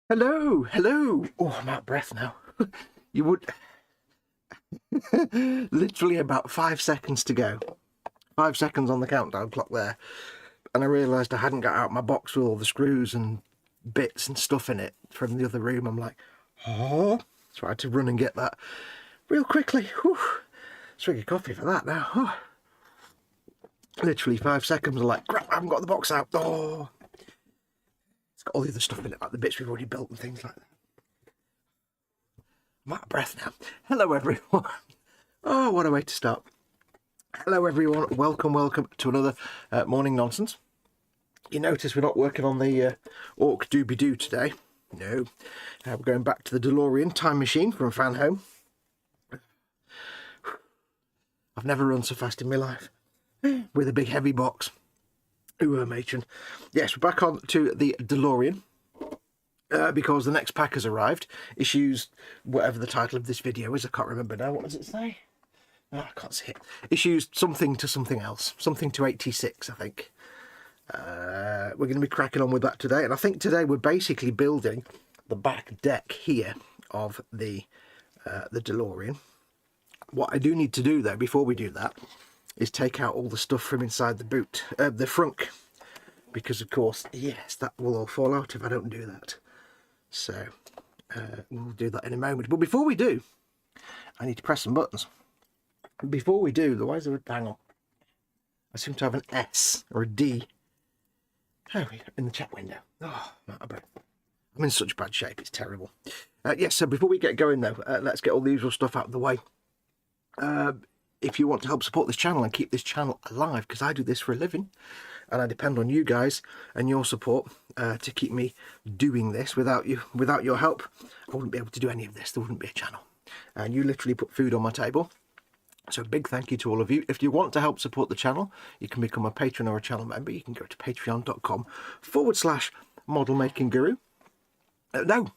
Hello, hello. Oh, I'm out of breath now. You would literally about 5 seconds to go. 5 seconds on the countdown clock there. And I realised I hadn't got out my box with all the screws and bits and stuff in it from the other room. I'm like, oh. So I had to run and get that real quickly. Whew. Swig of coffee for that now. Oh. Literally 5 seconds. I'm like, crap, I haven't got the box out. Oh. It's got all the other stuff in it, like the bits we've already built and things like that. I'm out of breath now. Hello, everyone. Oh, what a way to start. Hello, everyone. Welcome to another morning nonsense. You notice we're not working on the Orc Doobie-Doo today. No. We're going back to the DeLorean time machine from Fanhome. I've never run so fast in my life. With a big heavy box. Ooh, matron. Yes, we're back on to the DeLorean. Because the next pack has arrived. Issues, whatever the title of this video is, I can't remember now. What does it say? Oh, I can't see it. Issues something to something else. Something to 86, I think. We're going to be cracking on with that today. And I think today we're basically building the back deck here of the DeLorean. What I do need to do, though, before we do that, is take out all the stuff from inside the boot, the frunk. Because, of course, yes, that will all fall out if I don't do that. So, we'll do that in a moment. But before we do, I need to press some buttons. Before we do, why is there a hang on? I seem to have an S or a D. Oh, in the chat window. Oh, I'm in such bad shape, it's terrible. Yes, so before we get going, though, let's get all the usual stuff out of the way. If you want to help support this channel and keep this channel alive, because I do this for a living, and I depend on you guys and your support to keep me doing this. Without your help, I wouldn't be able to do any of this. There wouldn't be a channel. And you literally put food on my table. So a big thank you to all of you. If you want to help support the channel, you can become a patron or a channel member. You can go to patreon.com/model making guru. No,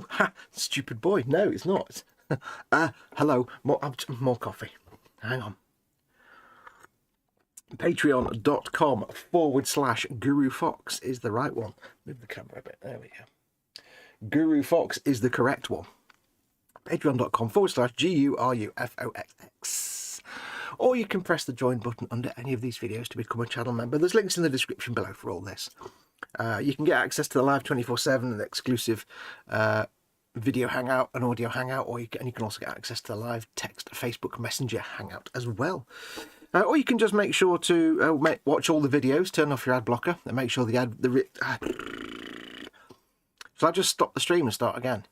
ha, stupid boy. No, it's not. Hello, more coffee. Hang on. Patreon.com/gurufoxx is the right one. Move the camera a bit. There we go. Gurufoxx is the correct one. Patreon.com/GURUFOXX. Or you can press the join button under any of these videos to become a channel member. There's links in the description below for all this. You can get access to the live 24/7 and exclusive video hangout and audio hangout, and you can also get access to the live text Facebook Messenger hangout as well. Or you can just make sure to watch all the videos, turn off your ad blocker, and make sure shall I just stop the stream and start again?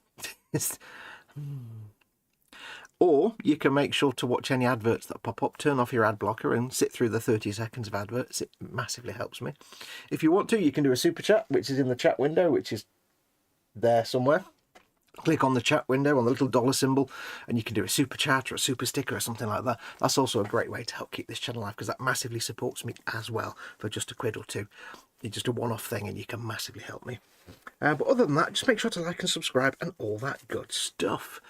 Or you can make sure to watch any adverts that pop up, turn off your ad blocker and sit through the 30 seconds of adverts. It massively helps me. If you want to, you can do a super chat, which is in the chat window, which is there somewhere. Click on the chat window on the little dollar symbol and you can do a super chat or a super sticker or something like that. That's also a great way to help keep this channel alive, because that massively supports me as well for just a quid or two. It's just a one-off thing and you can massively help me. But other than that, just make sure to like and subscribe and all that good stuff.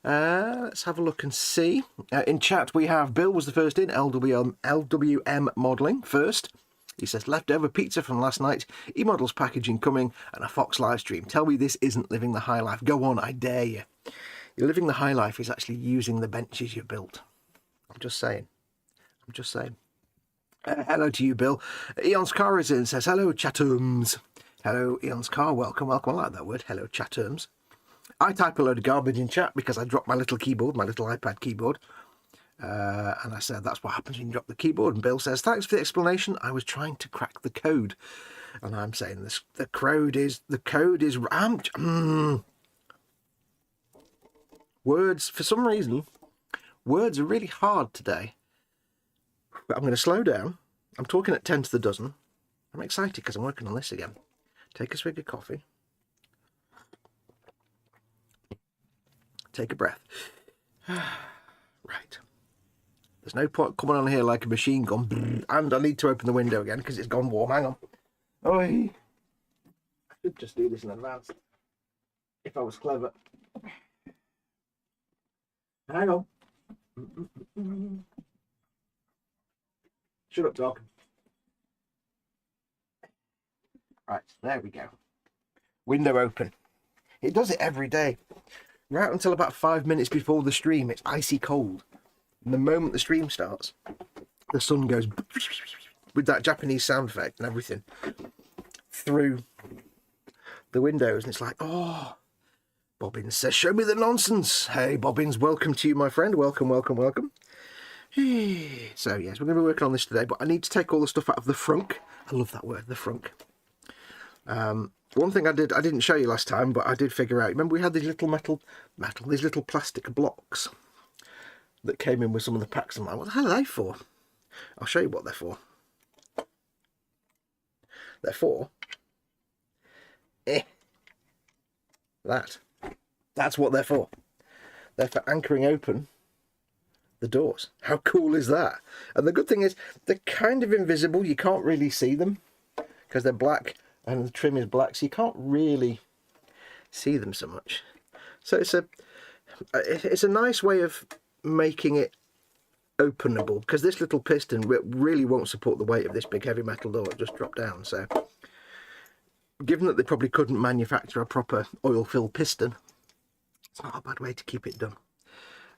Let's have a look and see. In chat we have Bill was the first in, LWM modelling first. He says, leftover pizza from last night, e-models packaging coming, and a Foxx live stream. Tell me this isn't living the high life. Go on, I dare you. You're living the high life is actually using the benches you built. I'm just saying. Hello to you, Bill. Eon's Car is in, says, hello, Chatums. Hello, Eon's Car. Welcome. I like that word. Hello, Chatums. I type a load of garbage in chat because I dropped my little keyboard, my little iPad keyboard. And I said, that's what happens when you drop the keyboard. And Bill says, thanks for the explanation. I was trying to crack the code. And I'm saying this, the code is words, for some reason, words are really hard today. But I'm going to slow down. I'm talking at 10 to the dozen. I'm excited because I'm working on this again. Take a swig of coffee. Take a breath. Right. There's no point coming on here like a machine gun. And I need to open the window again because it's gone warm. Hang on. Oh, I should just do this in advance. If I was clever. Hang on. Shut up, dog. Right, there we go. Window open. It does it every day. Right until about 5 minutes before the stream, it's icy cold. And the moment the stream starts, the sun goes with that Japanese sound effect and everything through the windows. And it's like, oh, Bobbins says, show me the nonsense. Hey, Bobbins, welcome to you, my friend. Welcome, welcome, welcome. So, yes, we're going to be working on this today, but I need to take all the stuff out of the frunk. I love that word, the frunk. One thing I didn't show you last time, but I did figure out. Remember, we had these little these little plastic blocks that came in with some of the packs. I'm like, what the hell are they for? I'll show you what they're for. They're for That's what they're for. They're for anchoring open the doors. How cool is that? And the good thing is, they're kind of invisible. You can't really see them because they're black and the trim is black, so you can't really see them so much. So it's a nice way of making it openable, because this little piston really won't support the weight of this big heavy metal door. It just dropped down. So given that they probably couldn't manufacture a proper oil-filled piston, it's not a bad way to keep it done.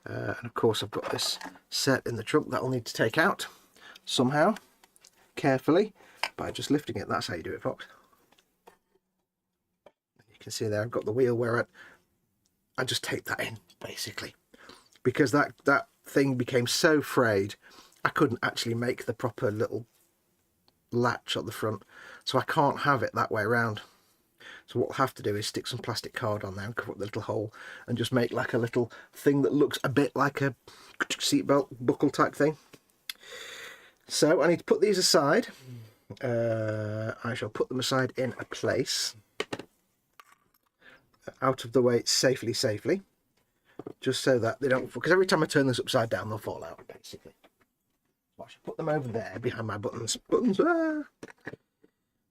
And of course I've got this set in the trunk that I'll need to take out somehow, carefully, by just lifting it. That's how you do it, Fox. You can see there I've got the wheel where I just take that in, basically, because that thing became so frayed I couldn't actually make the proper little latch at the front, so I can't have it that way around. So what we'll have to do is stick some plastic card on there and cover up the little hole and just make like a little thing that looks a bit like a seatbelt buckle type thing. So I need to put these aside. I shall put them aside in a place out of the way safely, just so that they don't, because every time I turn this upside down they'll fall out, basically. So I should put them over there behind my buttons.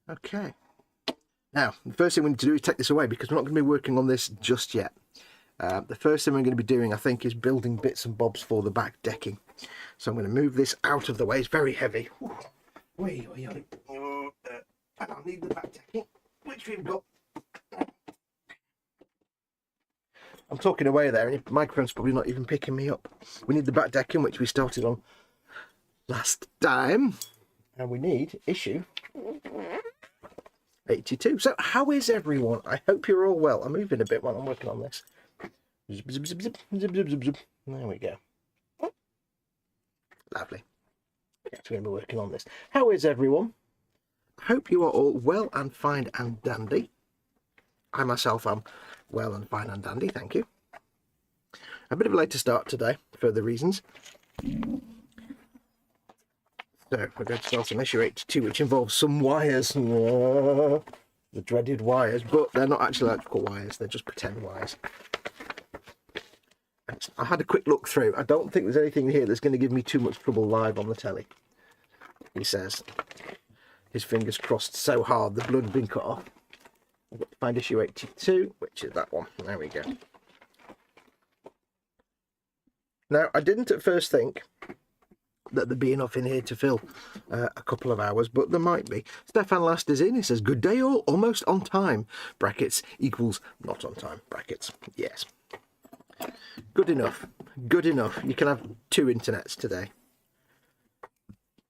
Okay. Now, the first thing we need to do is take this away, because we're not going to be working on this just yet. The first thing we're going to be doing, I think, is building bits and bobs for the back decking. So I'm going to move this out of the way. It's very heavy. I don't need the back decking, which we've got. I'm talking away there, and the microphone's probably not even picking me up. We need the back decking, which we started on last time. And we need issue 82. So how is everyone? I hope you're all well. I'm moving a bit while I'm working on this. Zip, zip, zip, zip, zip, zip, zip, zip. There we go. Lovely. Yes, we're going to be working on this. How is everyone? I hope you are all well and fine and dandy. I myself am well and fine and dandy, thank you. A bit of a later start today, for further reasons. So we're going to start on issue 82, which involves some wires. The dreaded wires, but they're not actually electrical wires, they're just pretend wires. I had a quick look through. I don't think there's anything here that's going to give me too much trouble live on the telly. He says, his fingers crossed so hard the blood had been cut off. I've got to find issue 82, which is that one. There we go. Now, I didn't at first think that there'd be enough in here to fill a couple of hours, but there might be. Stefan Last is in. He says, good day all, almost on time. Brackets equals not on time. Brackets, yes. Good enough. Good enough. You can have 2 internets today.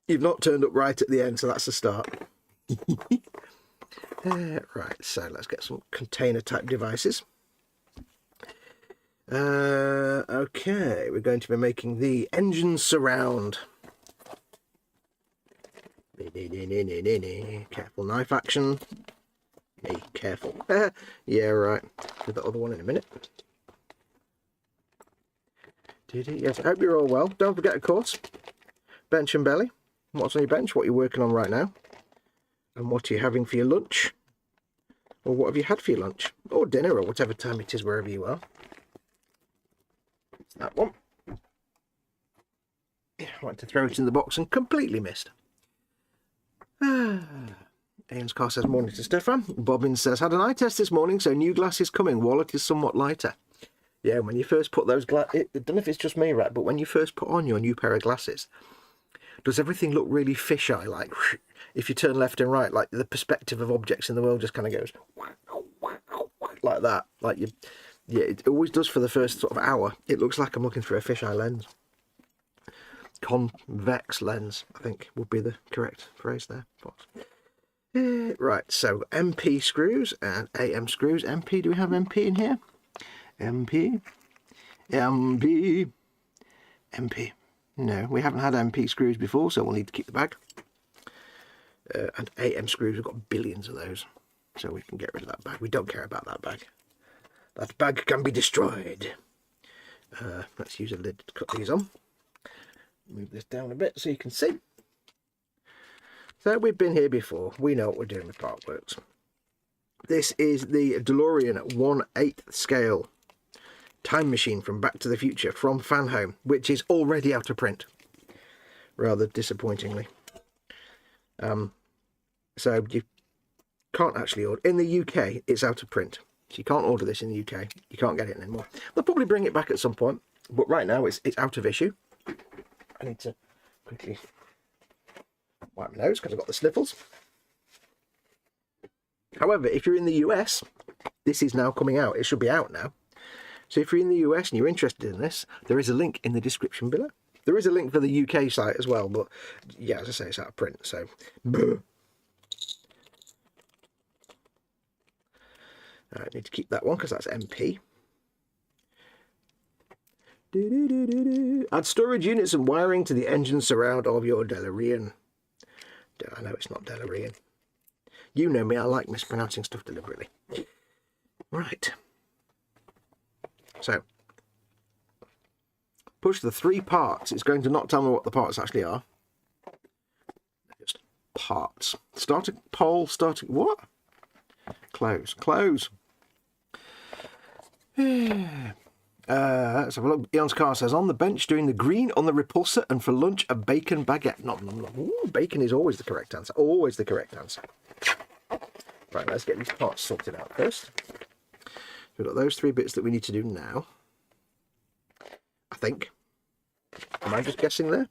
You've not turned up right at the end, so that's a start. Right, so let's get some container type devices. Okay, we're going to be making the engine surround. Careful knife action. Hey, careful. Yeah, right. Do the other one in a minute. Yes, I hope you're all well. Don't forget, of course, bench and belly. What's on your bench? What you're working on right now. And what are you having for your lunch? Or what have you had for your lunch? Or dinner, or whatever time it is, wherever you are. That one. Yeah, I wanted to throw it in the box and completely missed. Ian's car says, morning to Stefan. Bobbin says, had an eye test this morning, so new glasses coming. Wallet is somewhat lighter. Yeah, when you first put those glasses, I don't know if it's just me, right, but when you first put on your new pair of glasses, does everything look really fisheye, like, if you turn left and right, like the perspective of objects in the world just kind of goes, like that, like you, yeah, it always does for the first sort of hour. It looks like I'm looking through a fisheye lens. Convex lens, I think would be the correct phrase there. Right, so MP screws and AM screws. MP, do we have MP in here? MP, MP, MP. No, we haven't had MP screws before, so we'll need to keep the bag. And AM screws, we've got billions of those, so we can get rid of that bag. We don't care about that bag. That bag can be destroyed. Let's use a lid to cut these on. Move this down a bit so you can see. So we've been here before. We know what we're doing with partworks. This is the DeLorean 1/8 scale time machine from Back to the Future from Fanhome, which is already out of print, rather disappointingly. So you can't actually order in the UK. It's out of print, so you can't order this in the UK. You can't get it anymore. They'll probably bring it back at some point, but right now it's out of issue. I need to quickly wipe my nose because I've got the sniffles. However, if you're in the US, this is now coming out. It should be out now. So if you're in the US and you're interested in this, there is a link in the description below. There is a link for the UK site as well, but yeah, as I say, it's out of print, so... I need to keep that one because that's MP. Add storage units and wiring to the engine surround of your DeLorean. I know it's not DeLorean. You know me, I like mispronouncing stuff deliberately. Right. So, push the 3 parts. It's going to not tell me what the parts actually are. Just parts. Starting pole, starting... What? Close. Close. Let's have a look. Eon's car says, on the bench doing the green on the repulsor and for lunch a bacon baguette. Ooh, bacon is always the correct answer. Always the correct answer. Right, let's get these parts sorted out first. We've got those 3 bits that we need to do now. I think. Am I just guessing there?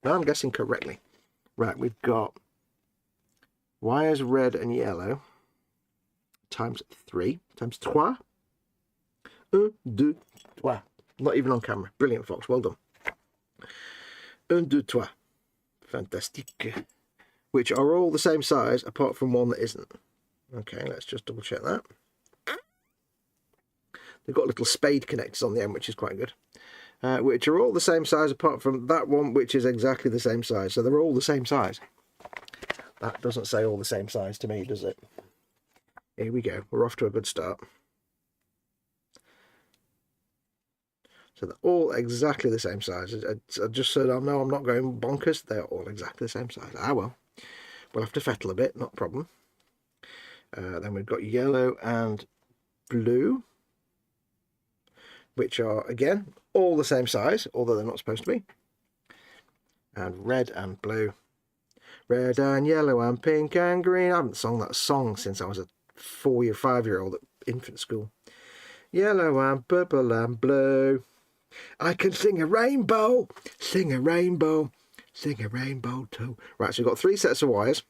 No, I'm guessing correctly. Right, we've got wires red and yellow times 3 times 3. 1, 2, 3. Not even on camera. Brilliant, Fox. Well done. 1, 2, 3. Fantastique. Which are all the same size apart from one that isn't. Okay, let's just double check that. They've got little spade connectors on the end, which is quite good. Which are all the same size apart from that one, which is exactly the same size. So they're all the same size. That doesn't say all the same size to me, does it? Here we go. We're off to a good start. So they're all exactly the same size. I just said, oh no, I'm not going bonkers. They're all exactly the same size. Ah, well. We'll have to fettle a bit, not a problem. Then we've got yellow and blue, which are, again, all the same size, although they're not supposed to be. And red and blue. Red and yellow and pink and green. I haven't sung that song since I was a 4 or 5-year-old at infant school. Yellow and purple and blue. I can sing a rainbow, sing a rainbow, sing a rainbow too. Right, so we've got 3 sets of wires.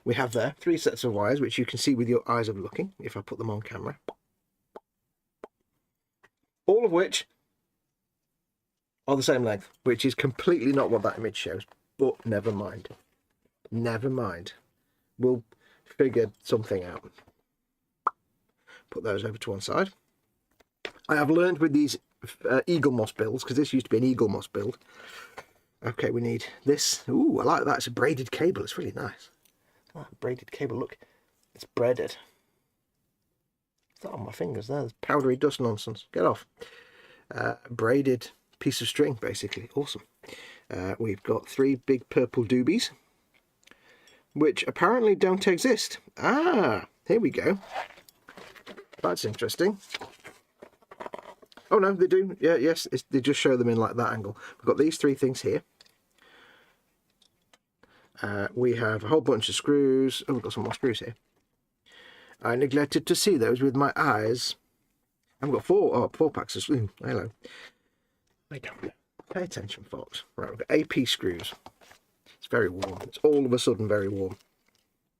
We have there 3 sets of wires, which you can see with your eyes of looking, if I put them on camera. All of which are the same length, which is completely not what that image shows. But never mind. Never mind. We'll figure something out. Put those over to one side. I have learned with these eagle moss builds, because this used to be an eagle moss build. Okay, we need this. Ooh, I like that. It's a braided cable. It's really nice. Oh, braided cable. Look, it's braided. It's not on my fingers there. There's powdery dust nonsense. Get off. Braided piece of string, basically. Awesome. We've got 3 big purple doobies, which apparently don't exist. Ah, here we go. That's interesting. Oh no, they do. Yeah, yes, they just show them in like that angle. We've got these 3 things here. We have a whole bunch of screws. Oh, we've got some more screws here. I neglected to see those with my eyes. I've got 4 packs of screws. Hello. I don't know. Pay attention, folks. Right, we've got AP screws. It's very warm. It's all of a sudden very warm.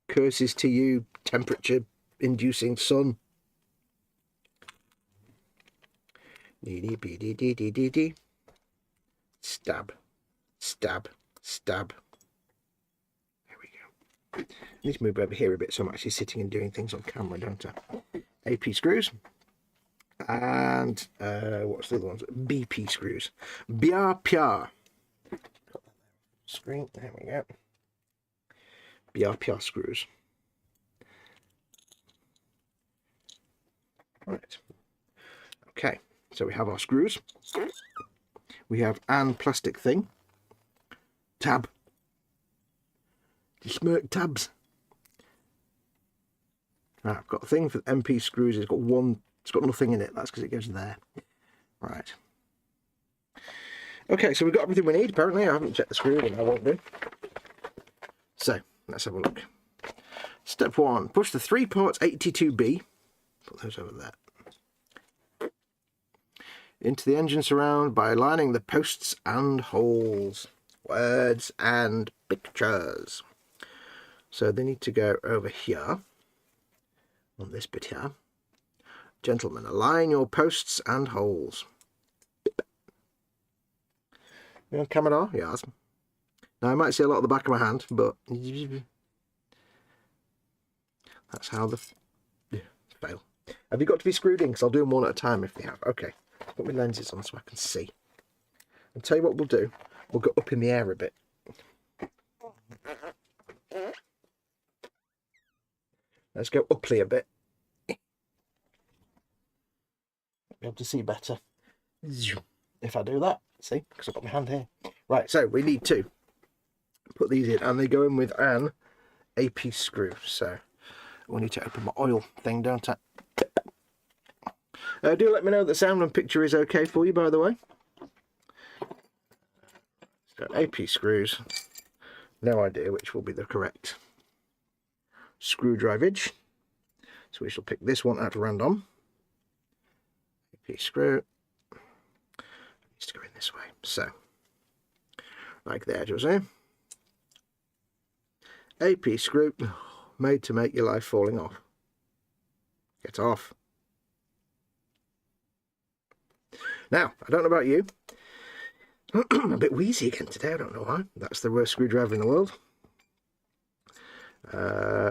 Curses to you, temperature inducing sun. Dee. Stab, stab, stab. There we go. I need to move over here a bit so I'm actually sitting and doing things on camera, don't I? AP screws. And what's the other ones? BP screws. Bia Pia. Screen. There we go. Bia Pia screws. Right. Okay. So we have our screws. We have an plastic thing. Tab. Smirk tabs. Right, I've got a thing for the MP screws. It's got one. It's got nothing in it. That's because it goes there. Right. Okay, so we've got everything we need. Apparently, I haven't checked the screw, and I won't do. So let's have a look. Step 1: push the 3 ports 82B. Put those over there. Into the engine surround by aligning the posts and holes. Words and pictures. So they need to go over here. On this bit here. Gentlemen, align your posts and holes. You know, camera? Yes. Now I might see a lot of the back of my hand, but that's how the fail. Have you got to be screwed in? Because I'll do them one at a time if they have. Okay. Put my lenses on so I can see. I'll tell you what we'll do. We'll go up in the air a bit. Let's go uply a bit. Be able to see better if I do that. See, because I've got my hand here. Right, so we need to put these in, and they go in with an AP screw. So we need to open my oil thing, don't I? Do let me know that sound and picture is okay for you, by the way. So AP screws. No idea which will be the correct screw drivage. So we shall pick this one at random. AP screw. It needs to go in this way. So, like there, Jose. AP screw, made to make your life falling off. Get off. Now, I don't know about you. I'm a bit wheezy again today, I don't know why. That's the worst screwdriver in the world.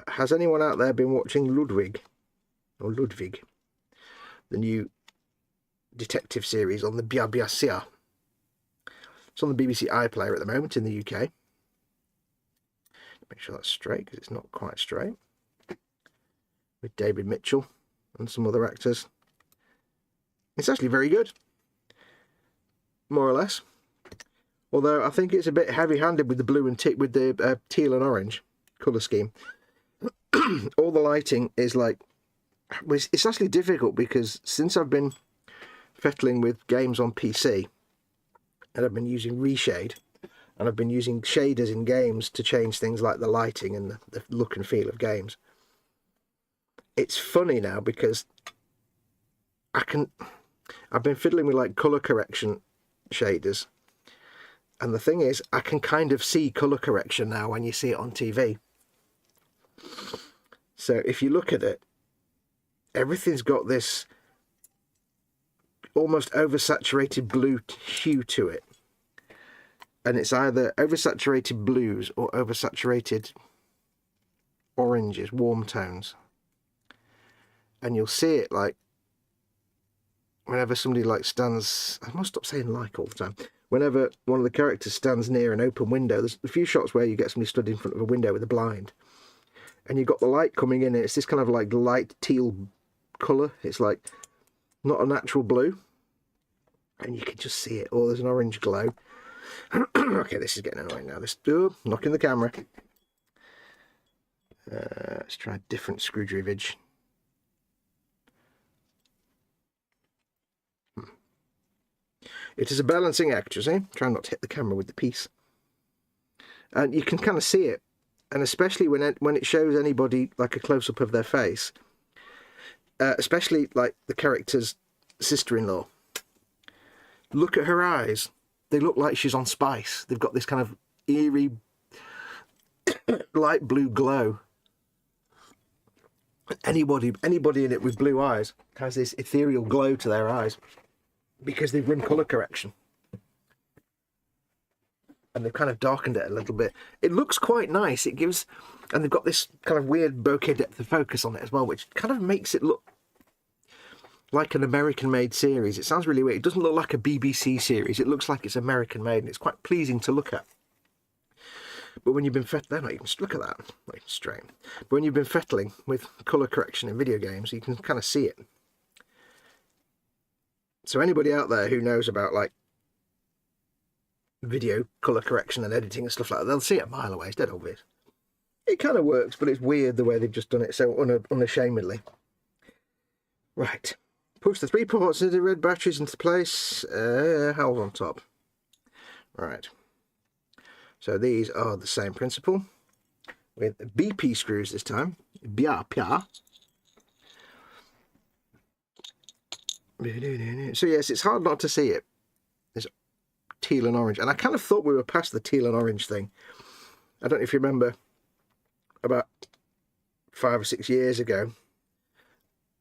Has anyone out there been watching Ludwig? Or Ludwig? The new detective series on the BBC. It's on the BBC iPlayer at the moment in the UK. Make sure that's straight, because it's not quite straight. With David Mitchell and some other actors. It's actually very good. More or less. Although I think it's a bit heavy-handed with the blue and with the teal and orange colour scheme. All the lighting is like... It's actually difficult because since I've been fettling with games on PC, and I've been using reshade, and I've been using shaders in games to change things like the lighting and the look and feel of games. It's funny now because I've been fiddling with like colour correction shaders, and the thing is I can kind of see colour correction now when you see it on TV. So if you look at it, everything's got this almost oversaturated blue hue to it, and it's either oversaturated blues or oversaturated oranges, warm tones. And you'll see it like whenever somebody like stands, I must stop saying like all the time, whenever one of the characters stands near an open window. There's a few shots where you get somebody stood in front of a window with a blind, and you've got the light coming in, and it's this kind of like light teal colour. It's like not a natural blue, and you can just see it. Oh, there's an orange glow. Okay, this is getting annoying now. This knocking the camera. Let's try a different screw drivage. It is a balancing act, you see. Try not to hit the camera with the piece. And you can kind of see it. And especially when it shows anybody like a close-up of their face. Especially like the character's sister-in-law. Look at her eyes. They look like she's on spice. They've got this kind of eerie light blue glow. Anybody in it with blue eyes has this ethereal glow to their eyes because they've run colour correction. And they've kind of darkened it a little bit. It looks quite nice. It gives, and they've got this kind of weird bokeh depth of focus on it as well, which kind of makes it look like an American-made series. It sounds really weird. It doesn't look like a BBC series. It looks like it's American-made, and it's quite pleasing to look at. But when you've been they're not even, look at that, not even straight. But when you've been fettling with colour correction in video games, you can kind of see it. So anybody out there who knows about like video colour correction and editing and stuff like that, they'll see it a mile away. It's dead obvious. It kind of works, but it's weird the way they've just done it so unashamedly. Right. Push the 3 ports into the red batteries into place. Held on top. Right. So these are the same principle with BP screws this time. BRPA. So yes, it's hard not to see it. It's teal and orange. And I kind of thought we were past the teal and orange thing. I don't know if you remember about 5 or 6 years ago,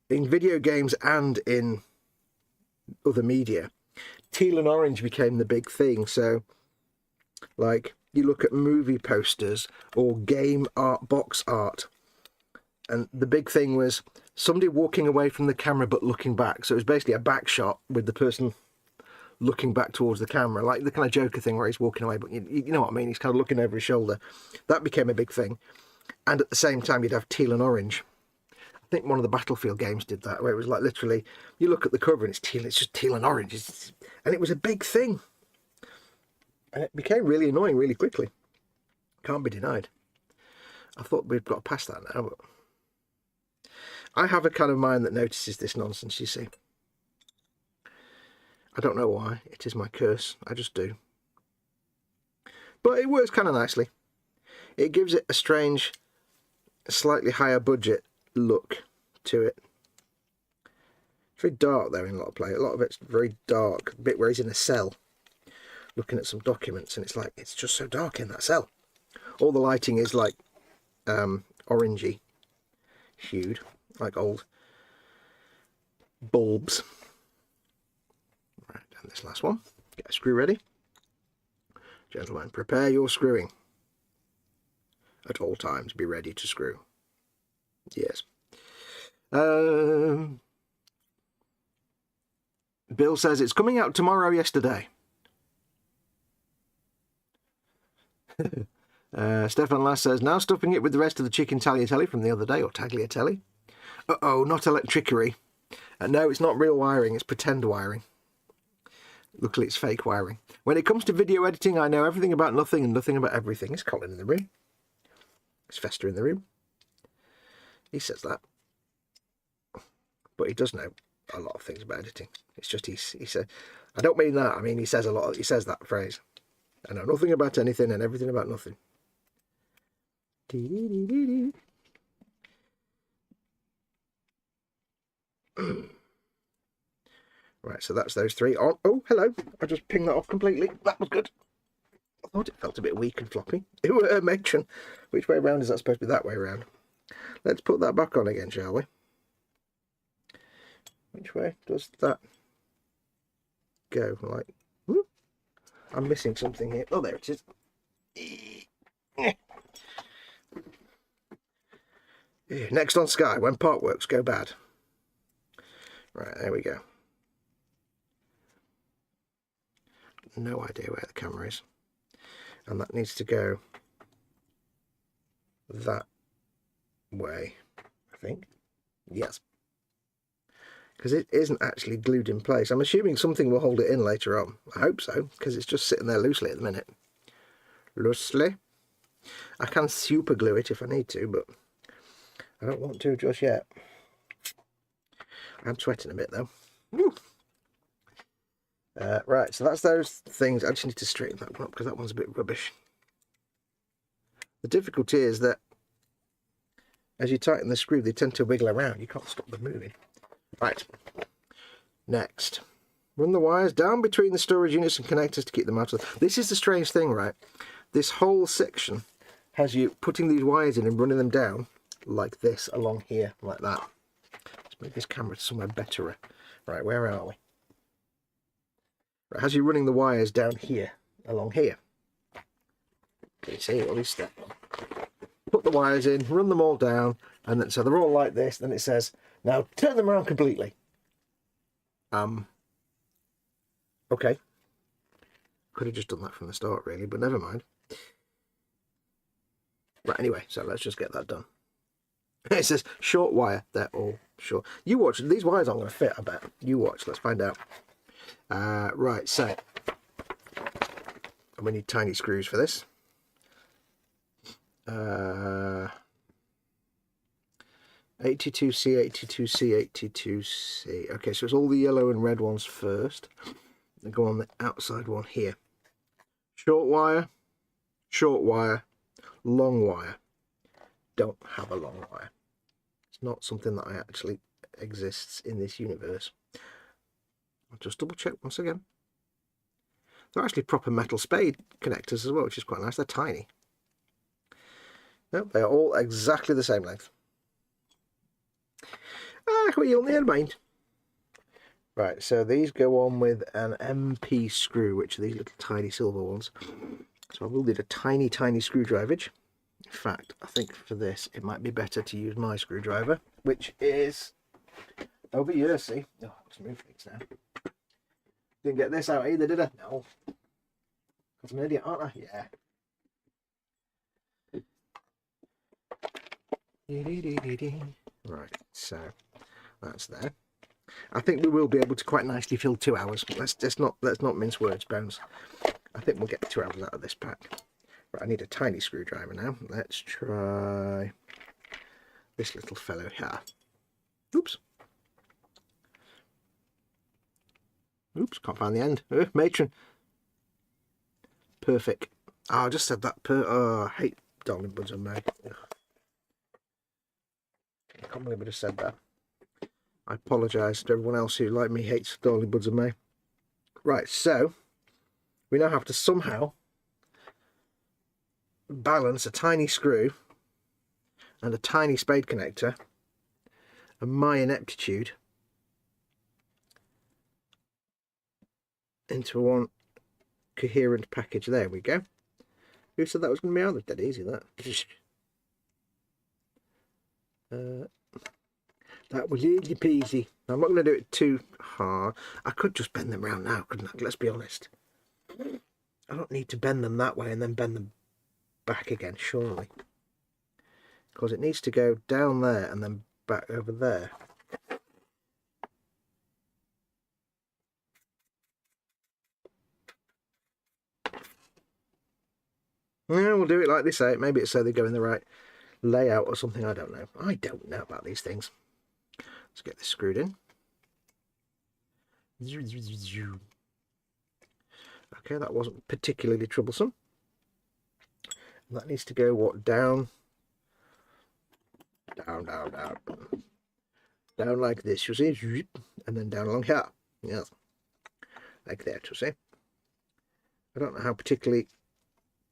in video games and in other media, teal and orange became the big thing. So like you look at movie posters or game art, box art, and the big thing was somebody walking away from the camera but looking back. So it was basically a back shot with the person looking back towards the camera, like the kind of Joker thing where he's walking away, but you know what I mean, he's kind of looking over his shoulder. That became a big thing. And at the same time you'd have teal and orange. I think one of the Battlefield games did that, where it was like literally, you look at the cover and it's teal, it's just teal and orange. And it was a big thing. And it became really annoying really quickly. Can't be denied. I thought we'd got past that now, but I have a kind of mind that notices this nonsense, you see. I don't know why. It is my curse. I just do. But it works kind of nicely. It gives it a strange, slightly higher budget look to it. It's very dark though in a lot of play. A lot of it's very dark. A bit where he's in a cell looking at some documents, and it's like, it's just so dark in that cell. All the lighting is like orangey hued, like old bulbs. Right, and this last one. Get a screw ready. Gentlemen, prepare your screwing. At all times, be ready to screw. Yes. Bill says it's coming out tomorrow yesterday. Stefan Lass says, now stuffing it with the rest of the chicken tagliatelle from the other day, or tagliatelle. Uh-oh, not electricery. No, it's not real wiring, it's pretend wiring. Luckily, it's fake wiring. When it comes to video editing, I know everything about nothing and nothing about everything. Is Colin in the room? Is Fester in the room? He says that. But he does know a lot of things about editing. It's just he said, I don't mean that. I mean, he says a lot. He says that phrase. I know nothing about anything and everything about nothing. Right, so that's those three. Oh, hello. I just pinged that off completely. That was good. I thought it felt a bit weak and floppy. Matron. Which way around is that supposed to be? That way around. Let's put that back on again, shall we? Which way does that go? Like, whoop. I'm missing something here. Oh, there it is. Next on Sky, when partworks go bad. Right, there we go. No idea where the camera is. And that needs to go that way, I think. Yes. Because it isn't actually glued in place. I'm assuming something will hold it in later on. I hope so, because it's just sitting there loosely at the minute. Loosely. I can super glue it if I need to, but I don't want to just yet. I'm sweating a bit though. Woo. Right, so that's those things. I just need to straighten that one up because that one's a bit rubbish. The difficulty is that as you tighten the screw, they tend to wiggle around. You can't stop them moving. Right, next. Run the wires down between the storage units and connectors to keep them out of... This is the strange thing, right? This whole section has you putting these wires in and running them down like this along here, like that. Let's move this camera to somewhere better. Right, where are we? Right, as you're running the wires down here, along here. Can you see all these steps? Put the wires in, run them all down, and then so they're all like this. Then it says, now turn them around completely. Okay. Could have just done that from the start, really, but never mind. Right, anyway, so let's just get that done. It says short wire. They're all short. You watch. These wires aren't going to fit, I bet. You watch. Let's find out. Right, so we need tiny screws for this. Uh, 82C, 82C, 82C. Okay, so it's all the yellow and red ones first. They go on the outside one here. Short wire, long wire. Don't have a long wire. It's not something that I actually exists in this universe. I'll just double check once again. They're actually proper metal spade connectors as well, which is quite nice. They're tiny. No, they are all exactly the same length. What you never mind. Right, so these go on with an MP screw, which are these little tiny silver ones. So I will need a tiny, tiny screwdriver. In fact, I think for this, it might be better to use my screwdriver, which is over here, see? Oh, let's move things now. Didn't get this out either, did I? No. Because I'm an idiot, aren't I? Yeah. Right, so that's there. I think we will be able to quite nicely fill 2 hours. Let's not mince words, Bones. I think we'll get 2 hours out of this pack. Right, I need a tiny screwdriver now. Let's try this little fellow here. Oops. Oops, can't find the end. Matron. Perfect. Oh, I just said that. Oh, I hate darling buds of May. I can't believe I just said that. I apologise to everyone else who, like me, hates darling buds of May. Right, so we now have to somehow balance a tiny screw and a tiny spade connector and my ineptitude into one coherent package. There we go. Who said that was going to be out? That's dead easy, that. That was easy peasy. I'm not going to do it too hard. I could just bend them round now, couldn't I? Let's be honest. I don't need to bend them that way and then bend them back again, surely. Because it needs to go down there and then back over there. Yeah, we'll do it like this out. Maybe it's so they go in the right layout or something. I don't know. I don't know about these things. Let's get this screwed in. Okay, that wasn't particularly troublesome. And that needs to go what? Down. Down like this, you see, and then down along here. Yeah, like that, you see. I don't know how particularly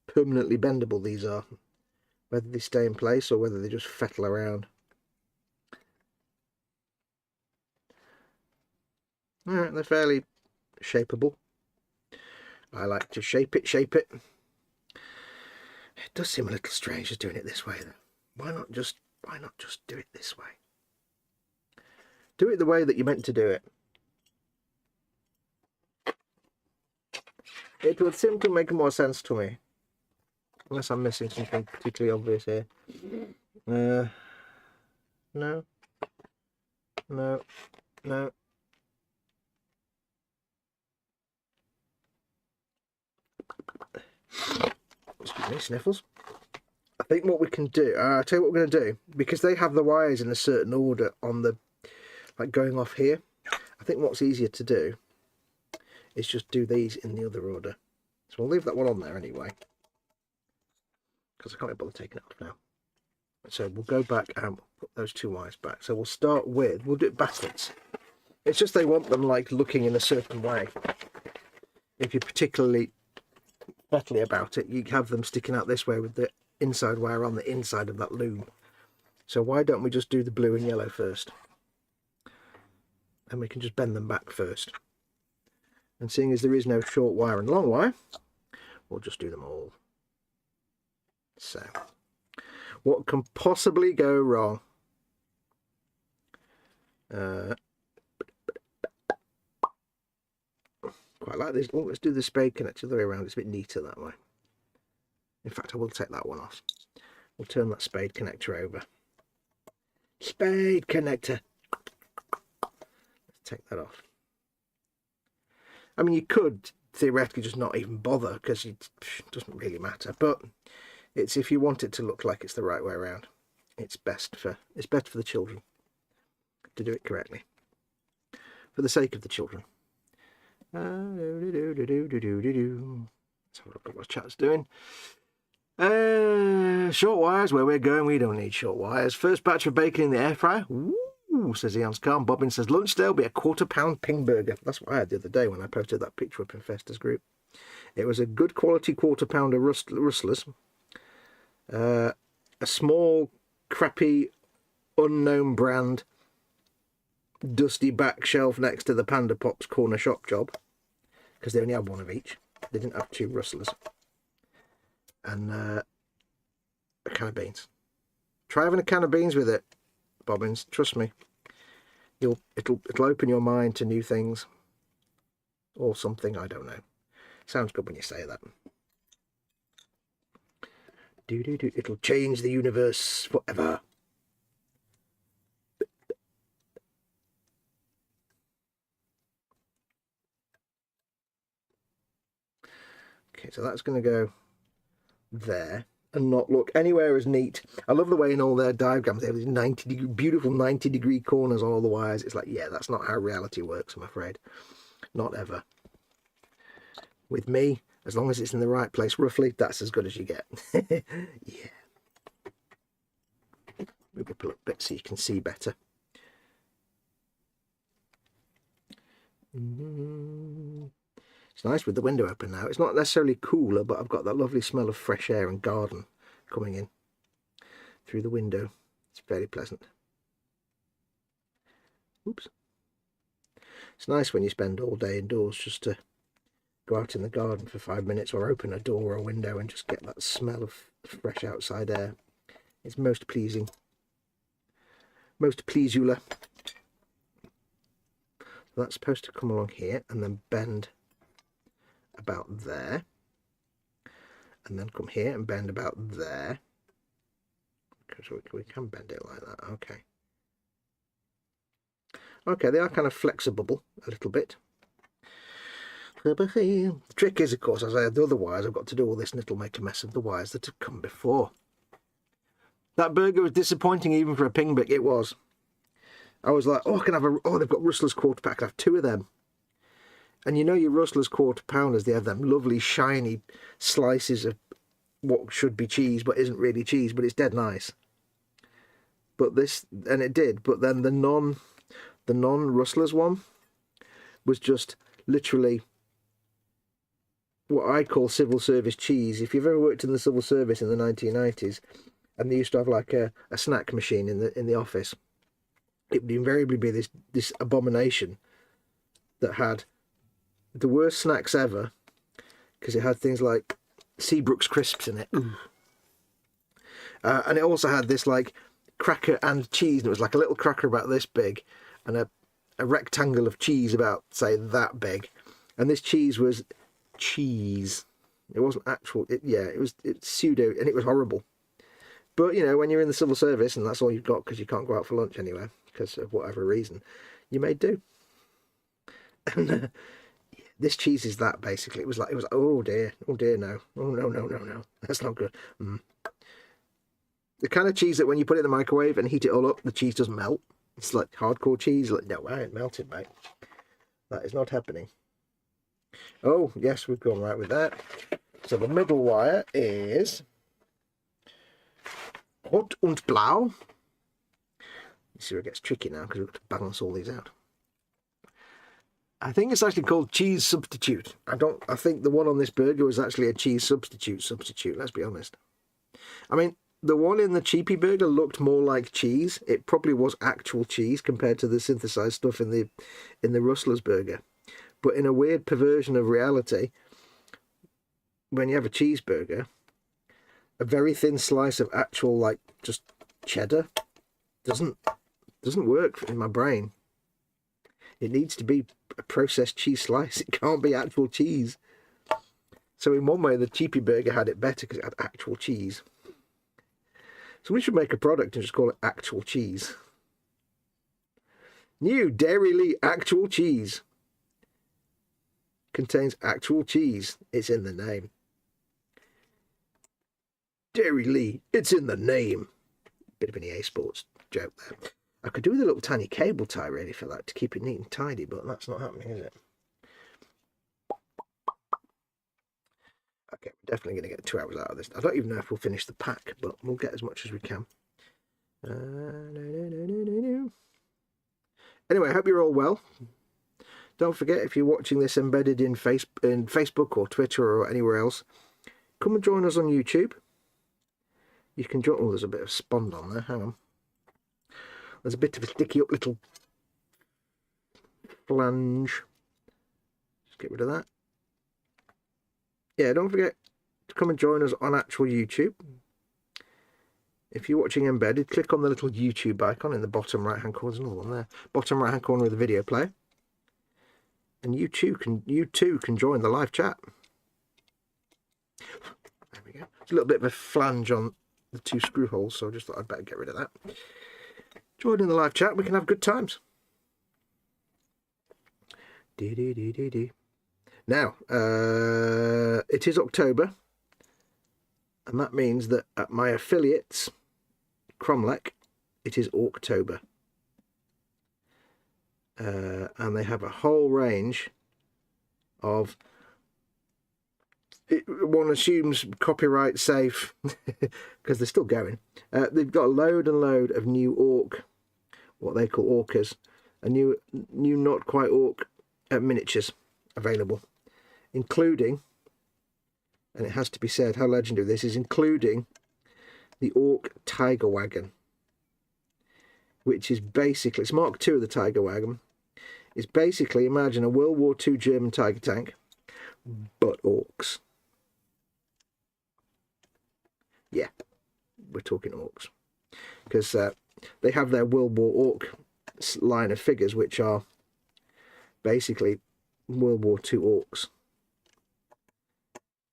permanently bendable these are, whether they stay in place or whether they just fettle around. Alright, they're fairly shapeable. I like to shape it. It does seem a little strange just doing it this way though. Why not just do it this way? Do it the way that you meant to do it. It would seem to make more sense to me. Unless I'm missing something particularly obvious here. No. Excuse me, sniffles. I think what we can do, I'll tell you what we're going to do, because they have the wires in a certain order on the, like going off here. I think what's easier to do is just do these in the other order. So we'll leave that one on there anyway, because I can't be bothered taking it off now. So we'll go back and put those two wires back. So we'll start with, we'll do it backwards. It's just they want them like looking in a certain way. If you're particularly metal-y about it, you have them sticking out this way with the inside wire on the inside of that loom. So why don't we just do the blue and yellow first? And we can just bend them back first. And seeing as there is no short wire and long wire, we'll just do them all. So, what can possibly go wrong? Quite like this. Oh, let's do the spade connector the other way around. It's a bit neater that way. In fact, I will take that one off. We'll turn that spade connector over. Spade connector. Let's take that off. I mean, you could theoretically just not even bother because it doesn't really matter. But it's if you want it to look like it's the right way around. It's best for the children to do it correctly. For the sake of the children. Let's have a look at what chat's doing. Short wires, where we're going, we don't need short wires. First batch of bacon in the air fryer. Ooh, says Ian's calm. Bobbin says lunch day will be a £1/4 ping burger. That's what I had the other day when I posted that picture up in Festa's group. It was a good quality £1/4 rustlers. A small, crappy, unknown brand, dusty back shelf next to the Panda Pops corner shop job, because they only had one of each. They didn't have 2 rustlers. And a can of beans. Try having a can of beans with it, Bobbins. Trust me, it'll open your mind to new things, or something. I don't know. Sounds good when you say that. It'll change the universe forever. Okay, so that's going to go there and not look anywhere as neat. I love the way in all their diagrams they have these beautiful 90-degree corners on all the wires. It's like, yeah, that's not how reality works, I'm afraid. Not ever. With me, as long as it's in the right place roughly, that's as good as you get. Yeah. Move up a little bit so you can see better. It's nice with the window open now. It's not necessarily cooler, but I've got that lovely smell of fresh air and garden coming in through the window. It's very pleasant. Oops. It's nice when you spend all day indoors just to go out in the garden for 5 minutes or open a door or a window and just get that smell of fresh outside air. It's most pleasing. Most pleasula. So that's supposed to come along here and then bend about there, and then come here and bend about there, because we can bend it like that. Okay, they are kind of flexible a little bit. The trick is, of course, as I had the other wires, I've got to do all this and it'll make a mess of the wires that have come before. That burger was disappointing even for a ping bit. It was. I was like, oh, I can have they've got Rustler's quarter pack. I can have 2 of them. And you know your Rustler's £1/4, they have them lovely shiny slices of what should be cheese but isn't really cheese, but it's dead nice. But this, and it did, but then the non-Rustler's one was just literally what I call civil service cheese. If you've ever worked in the civil service in the 1990s, and they used to have like a snack machine in the office, it would invariably be this abomination that had the worst snacks ever, because it had things like Seabrook's crisps in it, and it also had this like cracker and cheese, and it was like a little cracker about this big and a rectangle of cheese about, say, that big, and this cheese was cheese. It wasn't actual. It's pseudo, and it was horrible. But you know, when you're in the civil service and that's all you've got because you can't go out for lunch anywhere because of whatever reason, you may do. And this cheese is that, basically. It was oh dear, no, oh no, that's not good. The kind of cheese that when you put it in the microwave and heat it all up, the cheese doesn't melt. It's like hardcore cheese. Like, no, I ain't melted, mate. That is not happening. Oh yes, we've gone right with that. So the middle wire is Rot und Blau. You see where it gets tricky now because we've got to balance all these out. I think it's actually called cheese substitute. I think the one on this burger was actually a cheese substitute. Let's be honest. I mean, The one in the cheapy burger looked more like cheese. It probably was actual cheese compared to the synthesized stuff in the Rustler's burger. But in a weird perversion of reality, when you have a cheeseburger, a very thin slice of actual, like, just cheddar doesn't work in my brain. It needs to be a processed cheese slice. It can't be actual cheese. So in one way, the cheapy burger had it better because it had actual cheese. So we should make a product and just call it actual cheese. New Dairy actual cheese. Contains actual cheese. It's in the name. Dairy it's in the name. Bit of an EA Sports joke there. I could do with a little tiny cable tie really for that to keep it neat and tidy, but that's not happening, is it? Okay, we're definitely going to get 2 hours out of this. I don't even know if we'll finish the pack, but we'll get as much as we can. Anyway, I hope you're all well. Don't forget, if you're watching this embedded in Facebook or Twitter or anywhere else, come and join us on YouTube. You can join... Oh, there's a bit of spond on there. Hang on. There's a bit of a sticky up little flange. Just get rid of that. Yeah, don't forget to come and join us on actual YouTube. If you're watching embedded, click on the little YouTube icon in the bottom right hand corner. There's another one there. Bottom right hand corner of the video player. And you too can join the live chat. There we go. There's a little bit of a flange on the 2 screw holes, so I just thought I'd better get rid of that. Join in the live chat, we can have good times. Now, it is October, and that means that at my affiliates, Cromlech, it is Orktober. And they have a whole range of, one assumes copyright safe, because they're still going. They've got a load and load of new orc, what they call orcas, a new not quite orc miniatures available, including, and it has to be said how legendary this is, including the Orc Tiger Wagon, which is basically, it's Mark II of the Tiger Wagon. It's basically, imagine a World War II German Tiger tank, but orcs. Yeah, we're talking orcs. Because they have their World War Orc line of figures, which are basically World War II orcs.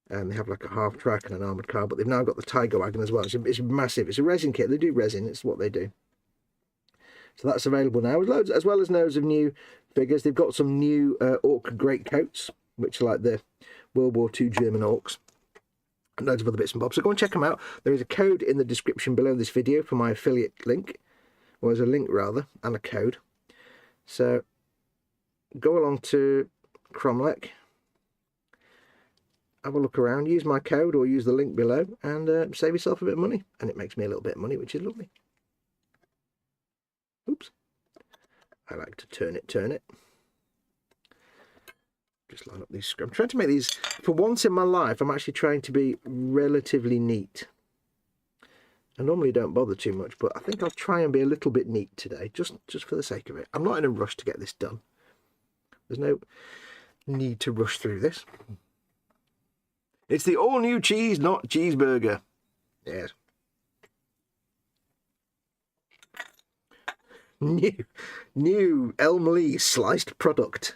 And they have like a half track and an armoured car, but they've now got the Tiger Wagon as well. It's massive. It's a resin kit. They do resin. It's what they do. So that's available now, as well as loads of new figures. They've got some new orc greatcoats, which are like the World War II German orcs. And loads of other bits and bobs. So go and check them out. There is a code in the description below this video for my affiliate link. Or there's a link rather, and a code. So go along to Cromlech. Have a look around, use my code or use the link below and save yourself a bit of money. And it makes me a little bit of money, which is lovely. Oops. I like to turn it. Just line up these screws. I'm trying to make these, for once in my life, I'm actually trying to be relatively neat. I normally don't bother too much, but I think I'll try and be a little bit neat today, just for the sake of it. I'm not in a rush to get this done. There's no need to rush through this. It's the all-new cheese, not cheeseburger. Yes. New Elm Lee sliced product.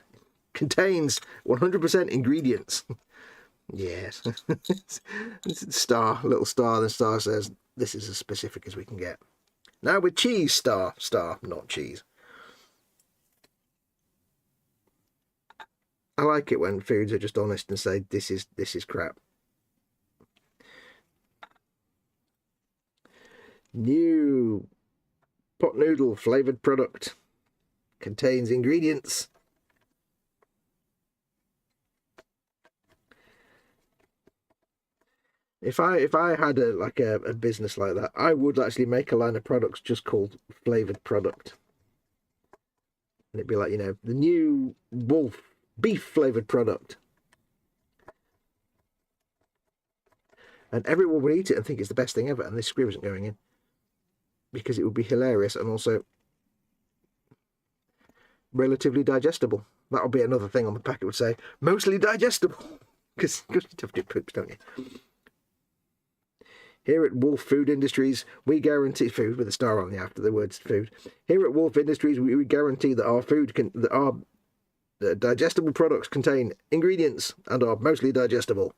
Contains 100% ingredients. Yes. Star, little star, the star says, this is as specific as we can get. Now with cheese, star, not cheese. I like it when foods are just honest and say, this is crap. New pot noodle flavoured product. Contains ingredients. If I had a business like that, I would actually make a line of products just called flavoured product. And it'd be like, you know, the new Wolf beef flavoured product. And everyone would eat it and think it's the best thing ever, and this screw isn't going in. Because it would be hilarious and also relatively digestible. That'll be another thing on the packet, would say, mostly digestible. Because you have to do poops, don't you? Here at Wolf Food Industries, we guarantee food with a star on the after the words food. Here at Wolf Industries, we guarantee that our digestible products contain ingredients and are mostly digestible,